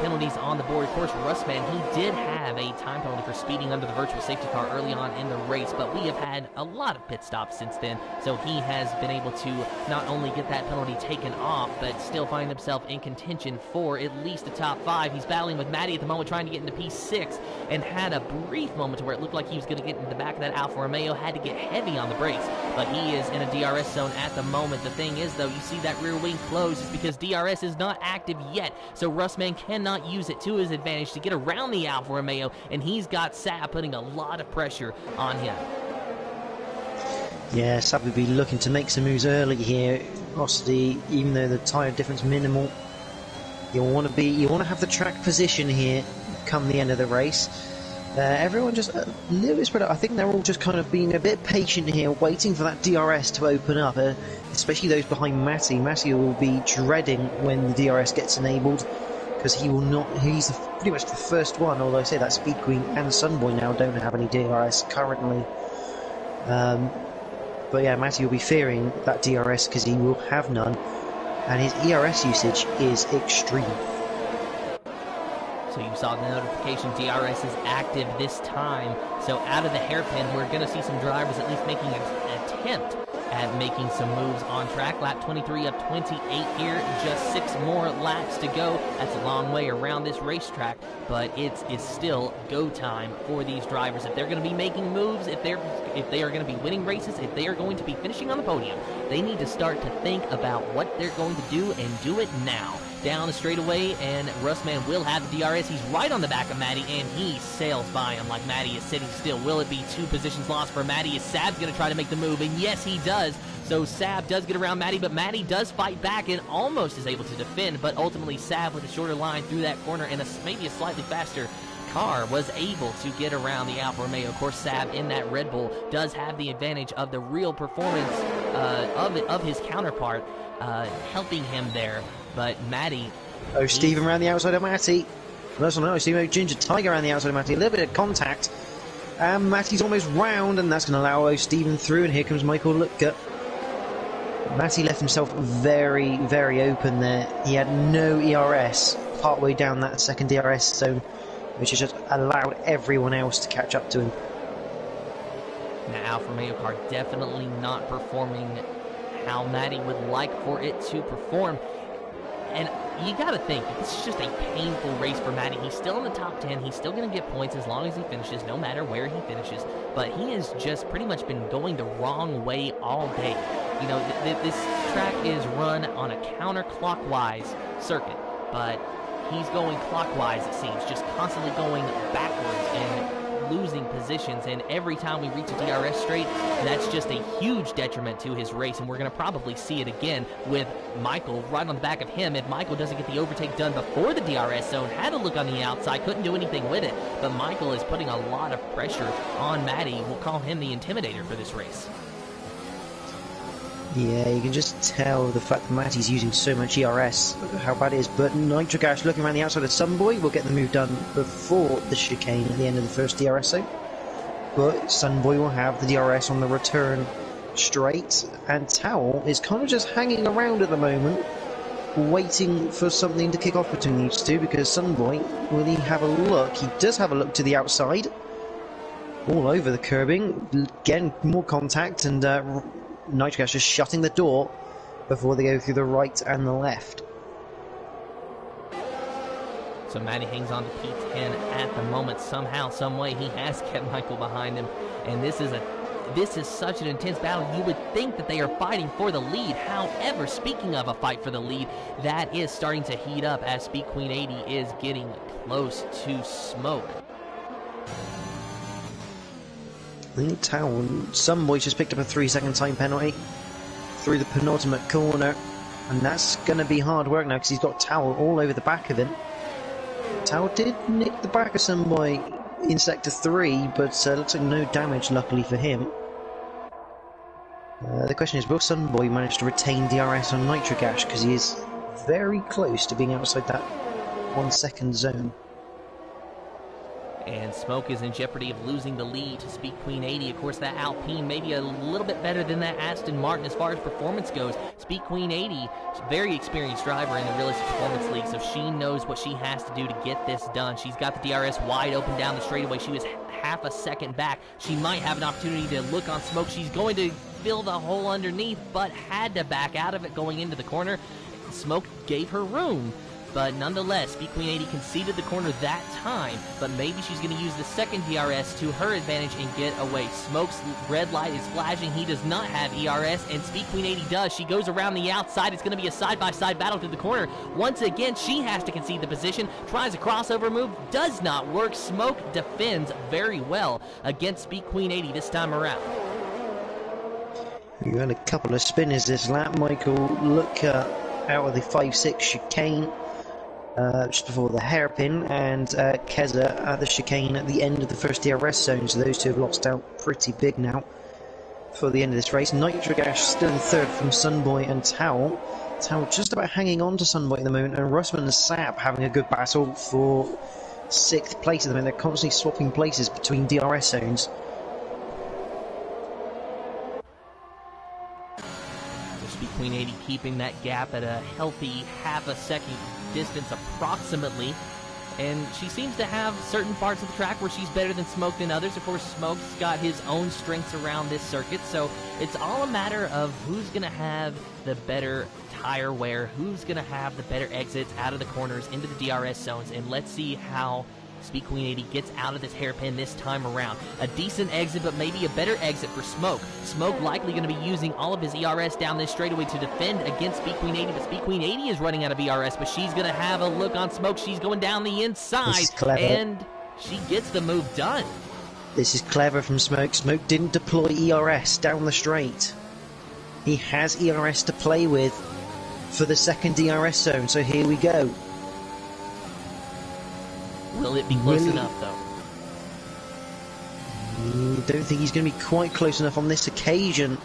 penalties on the board. Of course, Russman, he did have a time penalty for speeding under the virtual safety car early on in the race, but we have had a lot of pit stops since then, so he has been able to not only get that penalty taken off, but still find himself in contention for at least the top 5. He's battling with Maddie at the moment, trying to get into P6, and had a brief moment to where it looked like he was going to get into the back of that Alfa Romeo, had to get heavy on the brakes, but he is in a DRS zone at the moment. The thing is, though, you see that rear wing close is because DRS is not active yet, so Russman cannot use it to his advantage to get around the Alfa Romeo, and he's got Sab putting a lot of pressure on him. Yeah, Sab would be looking to make some moves early here. Obviously, even though the tyre difference minimal, you want to have the track position here come the end of the race. Everyone just a little bit spread out. I think they're all just kind of being a bit patient here, waiting for that DRS to open up, especially those behind Matty. Matty will be dreading when the DRS gets enabled, because he will not. He's pretty much the first one, although I say that Speed Queen and Sunboy now don't have any DRS currently. But yeah, Matty will be fearing that DRS because he will have none, and his ERS usage is extreme. So you saw the notification, DRS is active this time. So out of the hairpin, we're going to see some drivers at least making an attempt at making some moves on track. Lap 23 of 28 here, just 6 more laps to go. That's a long way around this racetrack, but it is still go time for these drivers. If they're going to be making moves, if they are going to be winning races, if they are going to be finishing on the podium, they need to start to think about what they're going to do and do it now. Down the straightaway, and Russman will have the DRS. He's right on the back of Matty, and he sails by him like Matty is sitting still. Will it be 2 positions lost for Matty? Is Sab's going to try to make the move? And yes, he does. So Sab does get around Matty, but Matty does fight back and almost is able to defend, but ultimately Sab with a shorter line through that corner and maybe a slightly faster car was able to get around the Alfa Romeo. Of course, Sab in that Red Bull does have the advantage of the real performance of his counterpart helping him there. But Matty... Oh, Stephen around the outside of Matty. No, Stephen Ginger Tiger around the outside of Matty. A little bit of contact. And Matty's almost round, and that's going to allow Stephen through. And here comes Michael Lutka. Matty left himself very, very open there. He had no ERS partway down that second DRS zone, which has just allowed everyone else to catch up to him. Now, Alfa Romeo car definitely not performing how Matty would like for it to perform. And you got to think, this is just a painful race for Matty. He's still in the top 10. He's still going to get points as long as he finishes, no matter where he finishes. But he has just pretty much been going the wrong way all day. You know, this track is run on a counterclockwise circuit, but he's going clockwise, it seems, just constantly going backwards and losing positions, and every time we reach a DRS straight, that's just a huge detriment to his race, and we're going to probably see it again with Michael right on the back of him. If Michael doesn't get the overtake done before the DRS zone, had a look on the outside, couldn't do anything with it, but Michael is putting a lot of pressure on Matty. We'll call him the intimidator for this race. Yeah, you can just tell the fact that Matty's using so much ERS, how bad it is. But Nitrogash looking around the outside of Sunboy will get the move done before the chicane at the end of the first DRS zone. But Sunboy will have the DRS on the return straight, and Towel is kind of just hanging around at the moment, waiting for something to kick off between these two, because Sunboy, will he have a look? He does have a look to the outside, all over the curbing, getting more contact, and Nitrogas just shutting the door before they go through the right and the left. So Matty hangs on to P10 at the moment. Somehow, some way, he has kept Michael behind him, and this is such an intense battle. You would think that they are fighting for the lead. However, speaking of a fight for the lead, that is starting to heat up as Speed Queen 80 is getting close to smoke. I think some boys just picked up a 3-second time penalty through the penultimate corner, and that's going to be hard work now because he's got Towel all over the back of him. Towel did nick the back of some boy in Sector 3, but looks like no damage, luckily for him. The question is, will Sunboy manage to retain DRS on Nitrogash, because he is very close to being outside that 1-second zone. And Smoke is in jeopardy of losing the lead to Speed Queen 80. Of course, that Alpine may be a little bit better than that Aston Martin as far as performance goes. Speed Queen 80, very experienced driver in the Realistic Performance League, so she knows what she has to do to get this done. She's got the DRS wide open down the straightaway. She was half a second back. She might have an opportunity to look on Smoke. She's going to fill the hole underneath, but had to back out of it going into the corner. Smoke gave her room. But nonetheless, Speed Queen 80 conceded the corner that time, but maybe she's going to use the second DRS to her advantage and get away. Smoke's red light is flashing. He does not have ERS, and Speed Queen 80 does. She goes around the outside. It's going to be a side-by-side battle through the corner. Once again, she has to concede the position, tries a crossover move, does not work. Smoke defends very well against Speed Queen 80 this time around. You had a couple of spinners this lap. Michael, look out of the 5-6 chicane. just before the hairpin, and Keza at the chicane at the end of the first DRS zone, so those two have lost out pretty big now for the end of this race. Nitrogash still in third from Sunboy and Towel. Towel just about hanging on to Sunboy at the moment, and Russman and Sap having a good battle for 6th place at the moment. They're constantly swapping places between DRS zones. Speed Queen 80 keeping that gap at a healthy half a second distance approximately. And she seems to have certain parts of the track where she's better than Smoke than others. Of course, Smoke's got his own strengths around this circuit, so it's all a matter of who's going to have the better tire wear, who's going to have the better exits out of the corners into the DRS zones, and let's see how Speed Queen 80 gets out of this hairpin this time around. A decent exit, but maybe a better exit for Smoke. Smoke likely going to be using all of his ERS down this straightaway to defend against Speed Queen 80, but Speed Queen 80 is running out of ERS, but she's going to have a look on Smoke. She's going down the inside, and she gets the move done. This is clever from Smoke. Smoke didn't deploy ERS down the straight. He has ERS to play with for the second DRS zone, so here we go. Will it be close enough, though? Don't think he's going to be quite close enough on this occasion.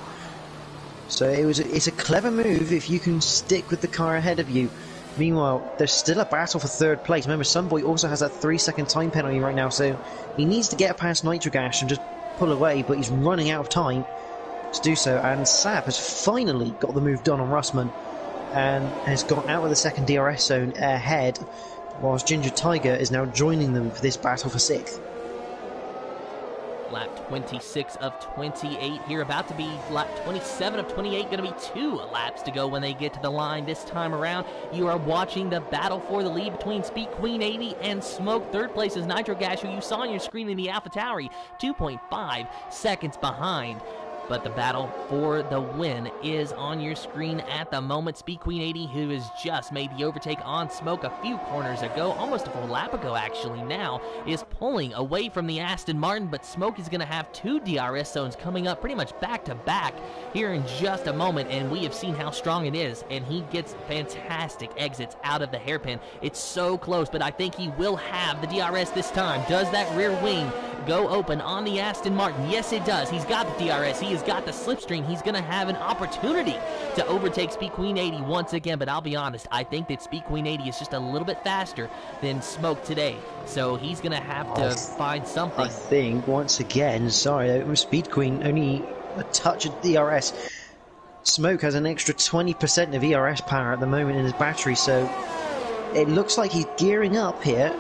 So it's a clever move if you can stick with the car ahead of you. Meanwhile, there's still a battle for 3rd place. Remember, Sunboy also has that 3-second time penalty right now, so he needs to get past Nitrogash and just pull away, but he's running out of time to do so. And Sap has finally got the move done on Russman and has got out of the second DRS zone ahead, whilst Ginger Tiger is now joining them for this battle for 6th. Lap 26 of 28 here, about to be lap 27 of 28, going to be 2 laps to go when they get to the line this time around. You are watching the battle for the lead between Speed Queen 80 and Smoke. 3rd place is Nitrogash, who you saw on your screen in the AlphaTauri, 2.5 seconds behind. But the battle for the win is on your screen at the moment. Speed Queen 80, who has just made the overtake on Smoke a few corners ago, almost a full lap ago actually now, is pulling away from the Aston Martin, but Smoke is going to have 2 DRS zones coming up pretty much back to back here in just a moment, and we have seen how strong it is, and he gets fantastic exits out of the hairpin. It's so close, but I think he will have the DRS this time. Does that rear wing go open on the Aston Martin? Yes, it does. He's got the DRS. He has got the slipstream. He's going to have an opportunity to overtake Speed Queen 80 once again, but I'll be honest, I think that Speed Queen 80 is just a little bit faster than Smoke today, so he's going to have to find something. I think, once again, sorry, Speed Queen only a touch of DRS. Smoke has an extra 20% of ERS power at the moment in his battery, so it looks like he's gearing up here.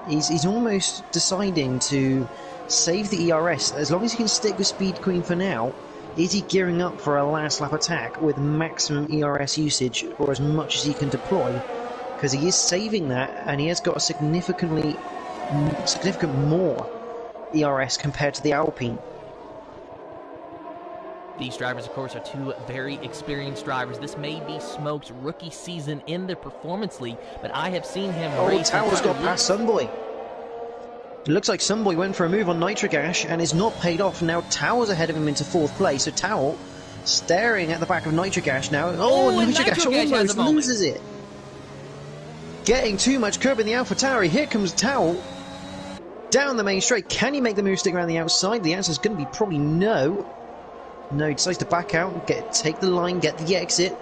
He's almost deciding to save the ERS. As long as he can stick with Speed Queen for now, is he gearing up for a last lap attack with maximum ERS usage, or as much as he can deploy? Because he is saving that, and he has got a significant more ERS compared to the Alpine. These drivers, of course, are 2 very experienced drivers. This may be Smoke's rookie season in the Performance League, but I have seen him race. Tower's got past Sunboy. It looks like Sunboy went for a move on Nitrogash and is not paid off. Now Tower's ahead of him into 4th place, so Tower staring at the back of Nitrogash now. Nitrogash almost loses it. Getting too much curb in the AlphaTauri. Here comes Tower down the main straight. Can he make the move stick around the outside? The answer is going to be probably no. No, he decides to back out, take the line, get the exit.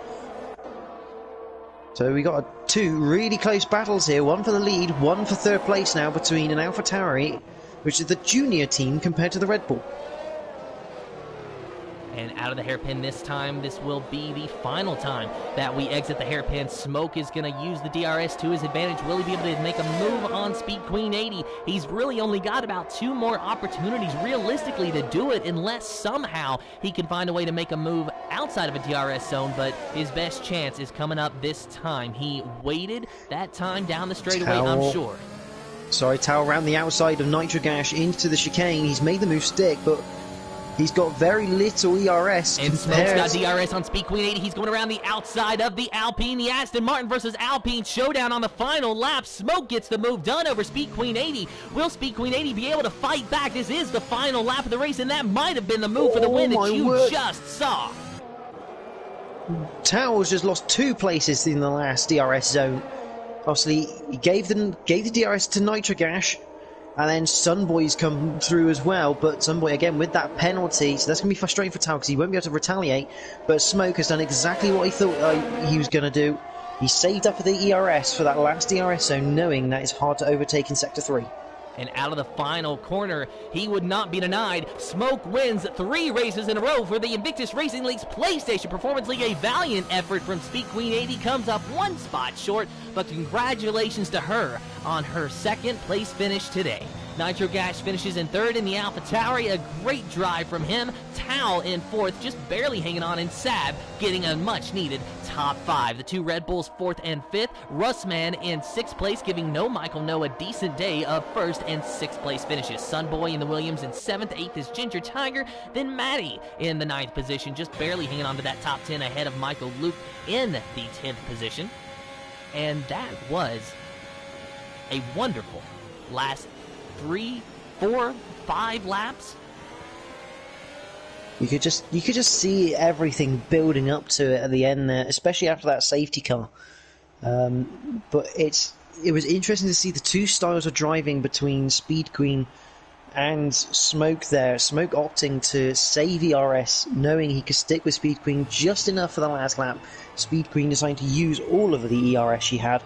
So we got 2 really close battles here, one for the lead, one for 3rd place now between an AlphaTauri, which is the junior team compared to the Red Bull. And out of the hairpin this time, this will be the final time that we exit the hairpin. Smoke is going to use the DRS to his advantage. Will he be able to make a move on Speed Queen 80? He's really only got about 2 more opportunities realistically to do it, unless somehow he can find a way to make a move outside of a DRS zone, but his best chance is coming up this time. He waited that time down the straightaway, I'm sure. Sorry, Tao around the outside of Nitrogash into the chicane. He's made the move stick, but he's got very little ERS. And Smoke's got DRS on Speed Queen 80. He's going around the outside of the Alpine. The Aston Martin versus Alpine showdown on the final lap. Smoke gets the move done over Speed Queen 80. Will Speed Queen 80 be able to fight back? This is the final lap of the race, and that might have been the move for the win that you just saw. Tao's just lost 2 places in the last DRS zone. Obviously, he gave the DRS to Nitrogash, and then Sunboy's come through as well, but Sunboy again with that penalty, so that's going to be frustrating for Tao because he won't be able to retaliate, but Smoke has done exactly what he thought he was going to do. He saved up for the ERS, for that last DRS zone, knowing that it's hard to overtake in Sector 3. And out of the final corner, he would not be denied. Smoke wins 3 races in a row for the Invictus Racing League's PlayStation Performance League. A valiant effort from Speed Queen 80, comes up 1 spot short, but congratulations to her on her 2nd place finish today. Nitro Gash finishes in 3rd in the AlphaTauri, a great drive from him. Tao in 4th, just barely hanging on, and Sab getting a much-needed top 5. The 2 Red Bulls 4th and 5th. Russman in 6th place, giving No Michael No a decent day of 1st and 6th place finishes. Sunboy in the Williams in 7th, 8th is Ginger Tiger, then Maddie in the 9th position, just barely hanging on to that top 10 ahead of Michael Luke in the 10th position. And that was a wonderful last 3, 4, 5 laps. You could just see everything building up to it at the end there, especially after that safety car. But it was interesting to see the 2 styles of driving between Speed Queen and Smoke there. Smoke opting to save ERS, knowing he could stick with Speed Queen just enough for the last lap. Speed Queen decided to use all of the ERS she had,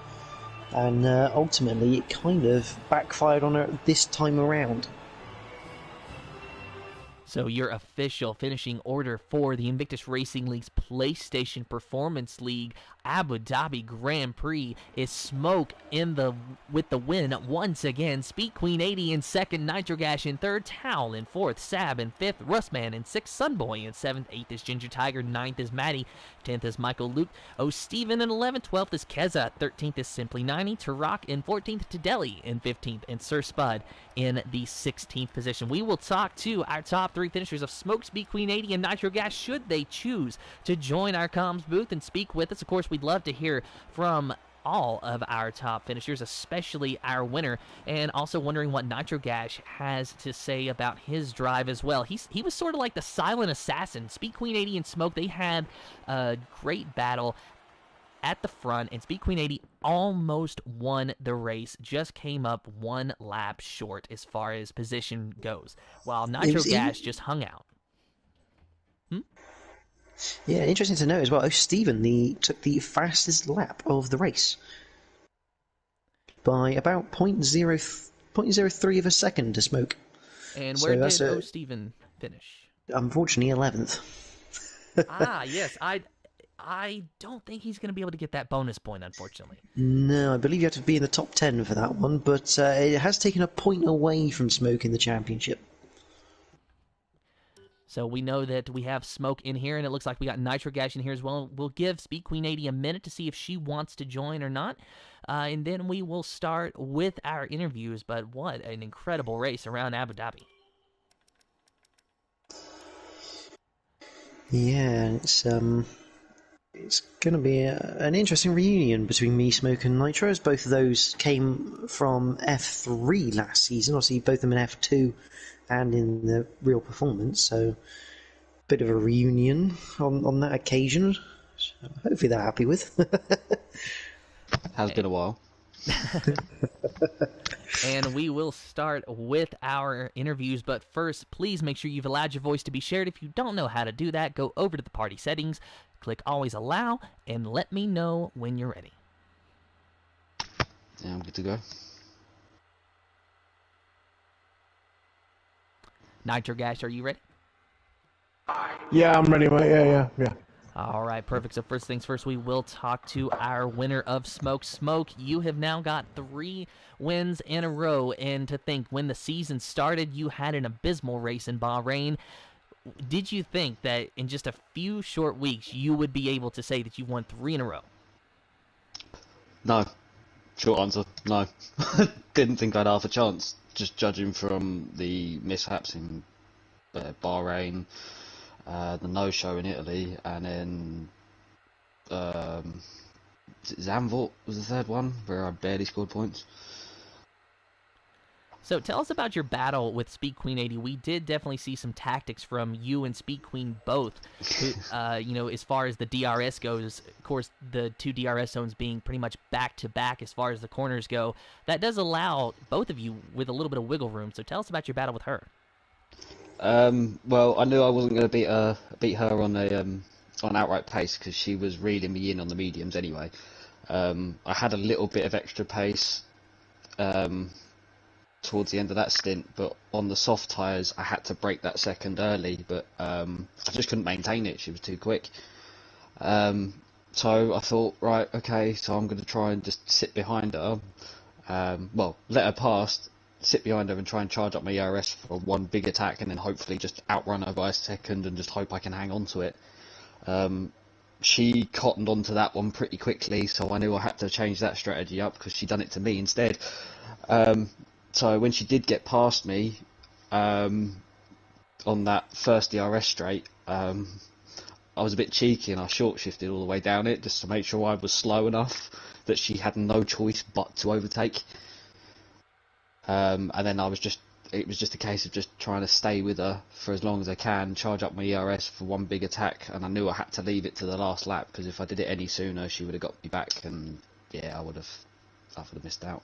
and ultimately it kind of backfired on her this time around. So your official finishing order for the Invictus Racing League's PlayStation Performance League Abu Dhabi Grand Prix is Smoke with the win once again. Speed Queen 80 in 2nd, Nitrogash in 3rd, Towel in 4th, Sab in 5th, Russman in 6th, Sunboy in 7th, 8th is Ginger Tiger, 9th is Maddie, 10th is Michael Luke, Steven in 11th, 12th is Keza, 13th is Simply 90, Tarak in 14th, Tadeli in 15th, and Sir Spud in the 16th position. We will talk to our top 3 finishers of Smoke, Speed Queen 80, and Nitro Gas should they choose to join our comms booth and speak with us. Of course, we'd love to hear from all of our top finishers, especially our winner, and also wondering what Nitro Gash has to say about his drive as well. He was sort of like the silent assassin. Speed Queen 80 and Smoke, they had a great battle at the front, and Speed Queen 80 almost won the race, just came up 1 lap short as far as position goes, while Nitro Gash just hung out. Yeah, interesting to know as well. Steven took the fastest lap of the race by about 0.03 of a second to Smoke. And where did Steven finish? Unfortunately, 11th. Yes, I don't think he's going to be able to get that bonus point, unfortunately. No, I believe you have to be in the top 10 for that one, but it has taken a point away from Smoke in the championship. So we know that we have Smoke in here, and it looks like we got Nitro Gash in here as well. We'll give Speed Queen 80 a minute to see if she wants to join or not, and then we will start with our interviews. But what an incredible race around Abu Dhabi. Yeah, it's going to be an interesting reunion between me, Smoke, and Nitro, as both of those came from F3 last season. Obviously, both of them in F2 and in the real performance, so bit of a reunion on that occasion. So hopefully they're happy with. Has been a while. And we will start with our interviews, but first, please make sure you've allowed your voice to be shared. If you don't know how to do that, go over to the party settings, click Always Allow, and let me know when you're ready. Yeah, I'm good to go. Nitro Gash, are you ready? Yeah, I'm ready, mate. Yeah. All right, perfect. So first things first, we will talk to our winner of Smoke. Smoke, you have now got 3 wins in a row, and to think when the season started, you had an abysmal race in Bahrain. Did you think that in just a few short weeks, you would be able to say that you won 3 in a row? No. Short answer, no. Didn't think I'd have a chance, just judging from the mishaps in Bahrain, the no-show in Italy, and then Zandvoort was the 3rd one, where I barely scored points. So tell us about your battle with Speed Queen 80. We did definitely see some tactics from you and Speed Queen both. Who, as far as the DRS goes, of course, the two DRS zones being pretty much back to back as far as the corners go. That does allow both of you with a little bit of wiggle room. So tell us about your battle with her. Well, I knew I wasn't going to beat her on outright pace because she was reeling me in on the mediums anyway. I had a little bit of extra pace towards the end of that stint, but on the soft tyres I had to break that second early, but I just couldn't maintain it. She was too quick. So I thought, right, okay, so I'm going to try and just sit behind her, let her pass, sit behind her and try and charge up my ERS for one big attack, and then hopefully just outrun her by a second and just hope I can hang on to it. She cottoned onto that one pretty quickly, so I knew I had to change that strategy up because she'd done it to me instead. So when she did get past me on that first DRS straight, I was a bit cheeky and I short shifted all the way down it just to make sure I was slow enough that she had no choice but to overtake. And then it was just a case of just trying to stay with her for as long as I can, charge up my ERS for one big attack, and I knew I had to leave it to the last lap because if I did it any sooner she would have got me back, and yeah, I would have missed out.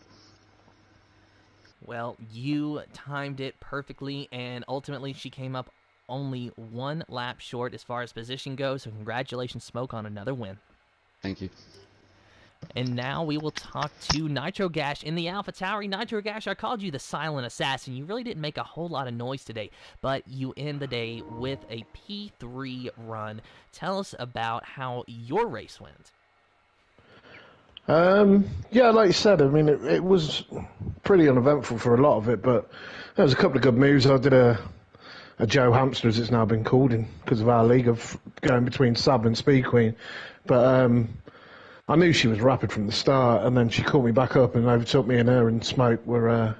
Well, you timed it perfectly, and ultimately she came up only one lap short as far as position goes, so congratulations, Smoke, on another win. Thank you. And now we will talk to Nitro Gash in the Alpha Tower. Nitro Gash, I called you the silent assassin. You really didn't make a whole lot of noise today, but you end the day with a P3 run. Tell us about how your race went. Yeah, like you said, I mean, it was pretty uneventful for a lot of it, but there was a couple of good moves. I did a Joe Hamster, as it's now been called, because of our league, of going between Sab and Speed Queen. But I knew she was rapid from the start, and then she caught me back up and overtook me, and her and Smoke were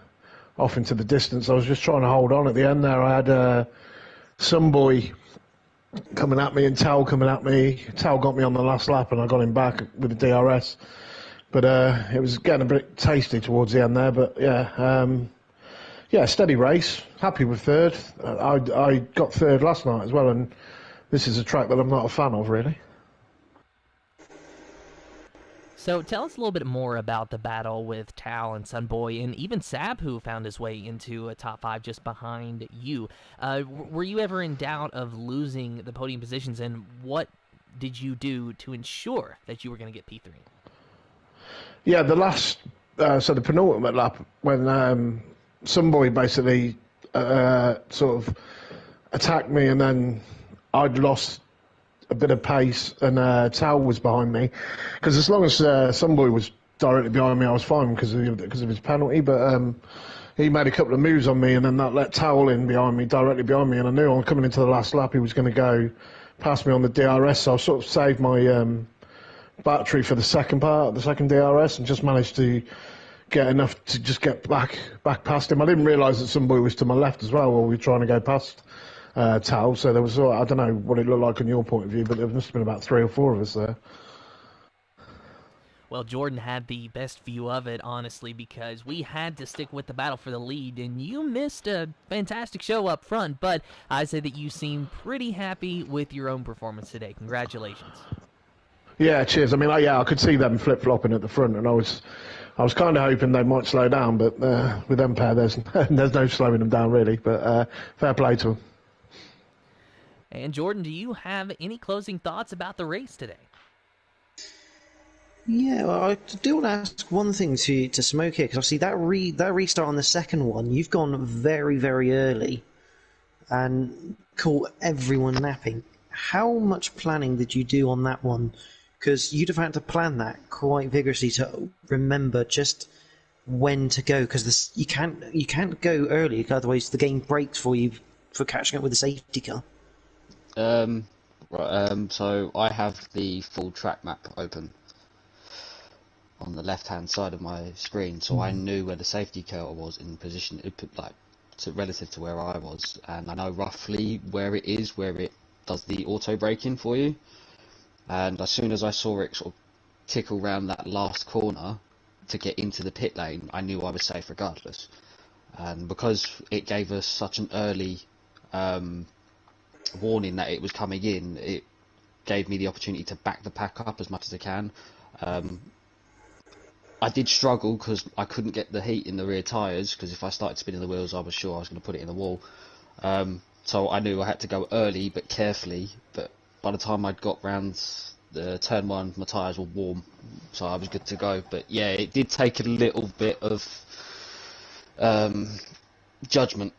off into the distance. I was just trying to hold on at the end there. I had some boy coming at me and Tal coming at me. Tal got me on the last lap, and I got him back with the DRS. But it was getting a bit tasty towards the end there. But yeah, steady race. Happy with third. I got third last night as well, and this is a track that I'm not a fan of, really. So tell us a little bit more about the battle with Tal and Sunboy, and even Sab, who found his way into a top 5 just behind you. Were you ever in doubt of losing the podium positions, and what did you do to ensure that you were going to get P3? Yeah, the last, so the penultimate lap, when Sunboy basically sort of attacked me, and then I'd lost a bit of pace, and Tal was behind me. Because as long as Sunboy was directly behind me, I was fine because of his penalty. But he made a couple of moves on me, and then that let Tal in directly behind me, and I knew on coming into the last lap he was going to go past me on the DRS. So I sort of saved my battery for the second DRS, and just managed to get enough to just get back past him. I didn't realise that Sunboy was to my left as well while we were trying to go past Tal, so there was, I don't know what it looked like on your point of view, but there must have been about 3 or 4 of us there. Well, Jordan had the best view of it, honestly, because we had to stick with the battle for the lead, and you missed a fantastic show up front, but I say that you seem pretty happy with your own performance today. Congratulations. Yeah, cheers. I mean, I could see them flip-flopping at the front, and I was kind of hoping they might slow down, but with them pair, there's no slowing them down, really, but fair play to them. And Jordan, do you have any closing thoughts about the race today? Yeah, well, I do want to ask one thing to Smoke here, because obviously that restart on the second one, you've gone very, very early and caught everyone napping. How much planning did you do on that one? Because you'd have had to plan that quite vigorously to remember just when to go, because you can't go early, otherwise the game breaks for you for catching up with the safety car. So I have the full track map open on the left-hand side of my screen, so I knew where the safety car was in position, relative to where I was, and I know roughly where it is, where it does the auto braking for you. And as soon as I saw it sort of tickle round that last corner to get into the pit lane, I knew I was safe regardless. and because it gave us such an early warning that it was coming in, it gave me the opportunity to back the pack up as much as I can. I did struggle because I couldn't get the heat in the rear tyres, because if I started spinning the wheels I was sure I was going to put it in the wall. So I knew I had to go early but carefully, but by the time I'd got round the turn 1 my tyres were warm, so I was good to go. But yeah, it did take a little bit of judgment,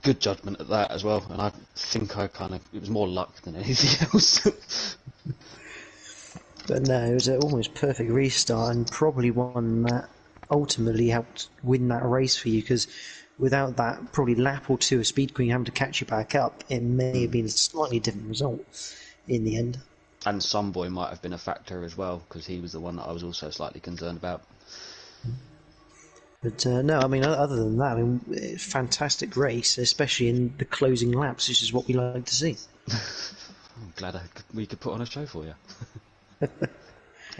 good judgment at that as well, and I think it was more luck than anything else. But no, it was an almost perfect restart, and probably one that ultimately helped win that race for you, because without that probably lap or two of Speed Queen having to catch you back up, it may have been a slightly different result in the end. And Sunboy might have been a factor as well, because he was the one that I was also slightly concerned about. But no, I mean, other than that, I mean, fantastic race, especially in the closing laps, which is what we like to see. I'm glad we could put on a show for you.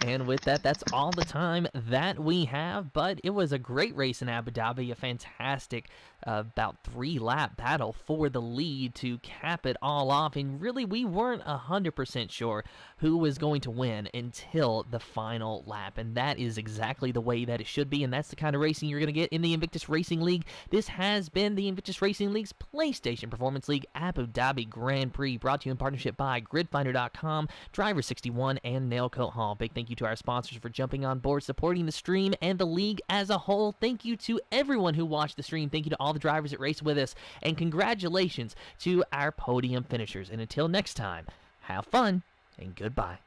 And with that, that's all the time that we have, but it was a great race in Abu Dhabi, a fantastic about 3-lap battle for the lead to cap it all off, and really we weren't 100% sure who was going to win until the final lap, and that is exactly the way that it should be, and that's the kind of racing you're going to get in the Invictus Racing League. This has been the Invictus Racing League's PlayStation Performance League Abu Dhabi Grand Prix, brought to you in partnership by GridFinder.com, Driver61, and Nailcoat Hall. Big thank you to our sponsors for jumping on board, supporting the stream and the league as a whole. Thank you to everyone who watched the stream. Thank you to all the drivers that raced with us, and congratulations to our podium finishers. And until next time, have fun and goodbye.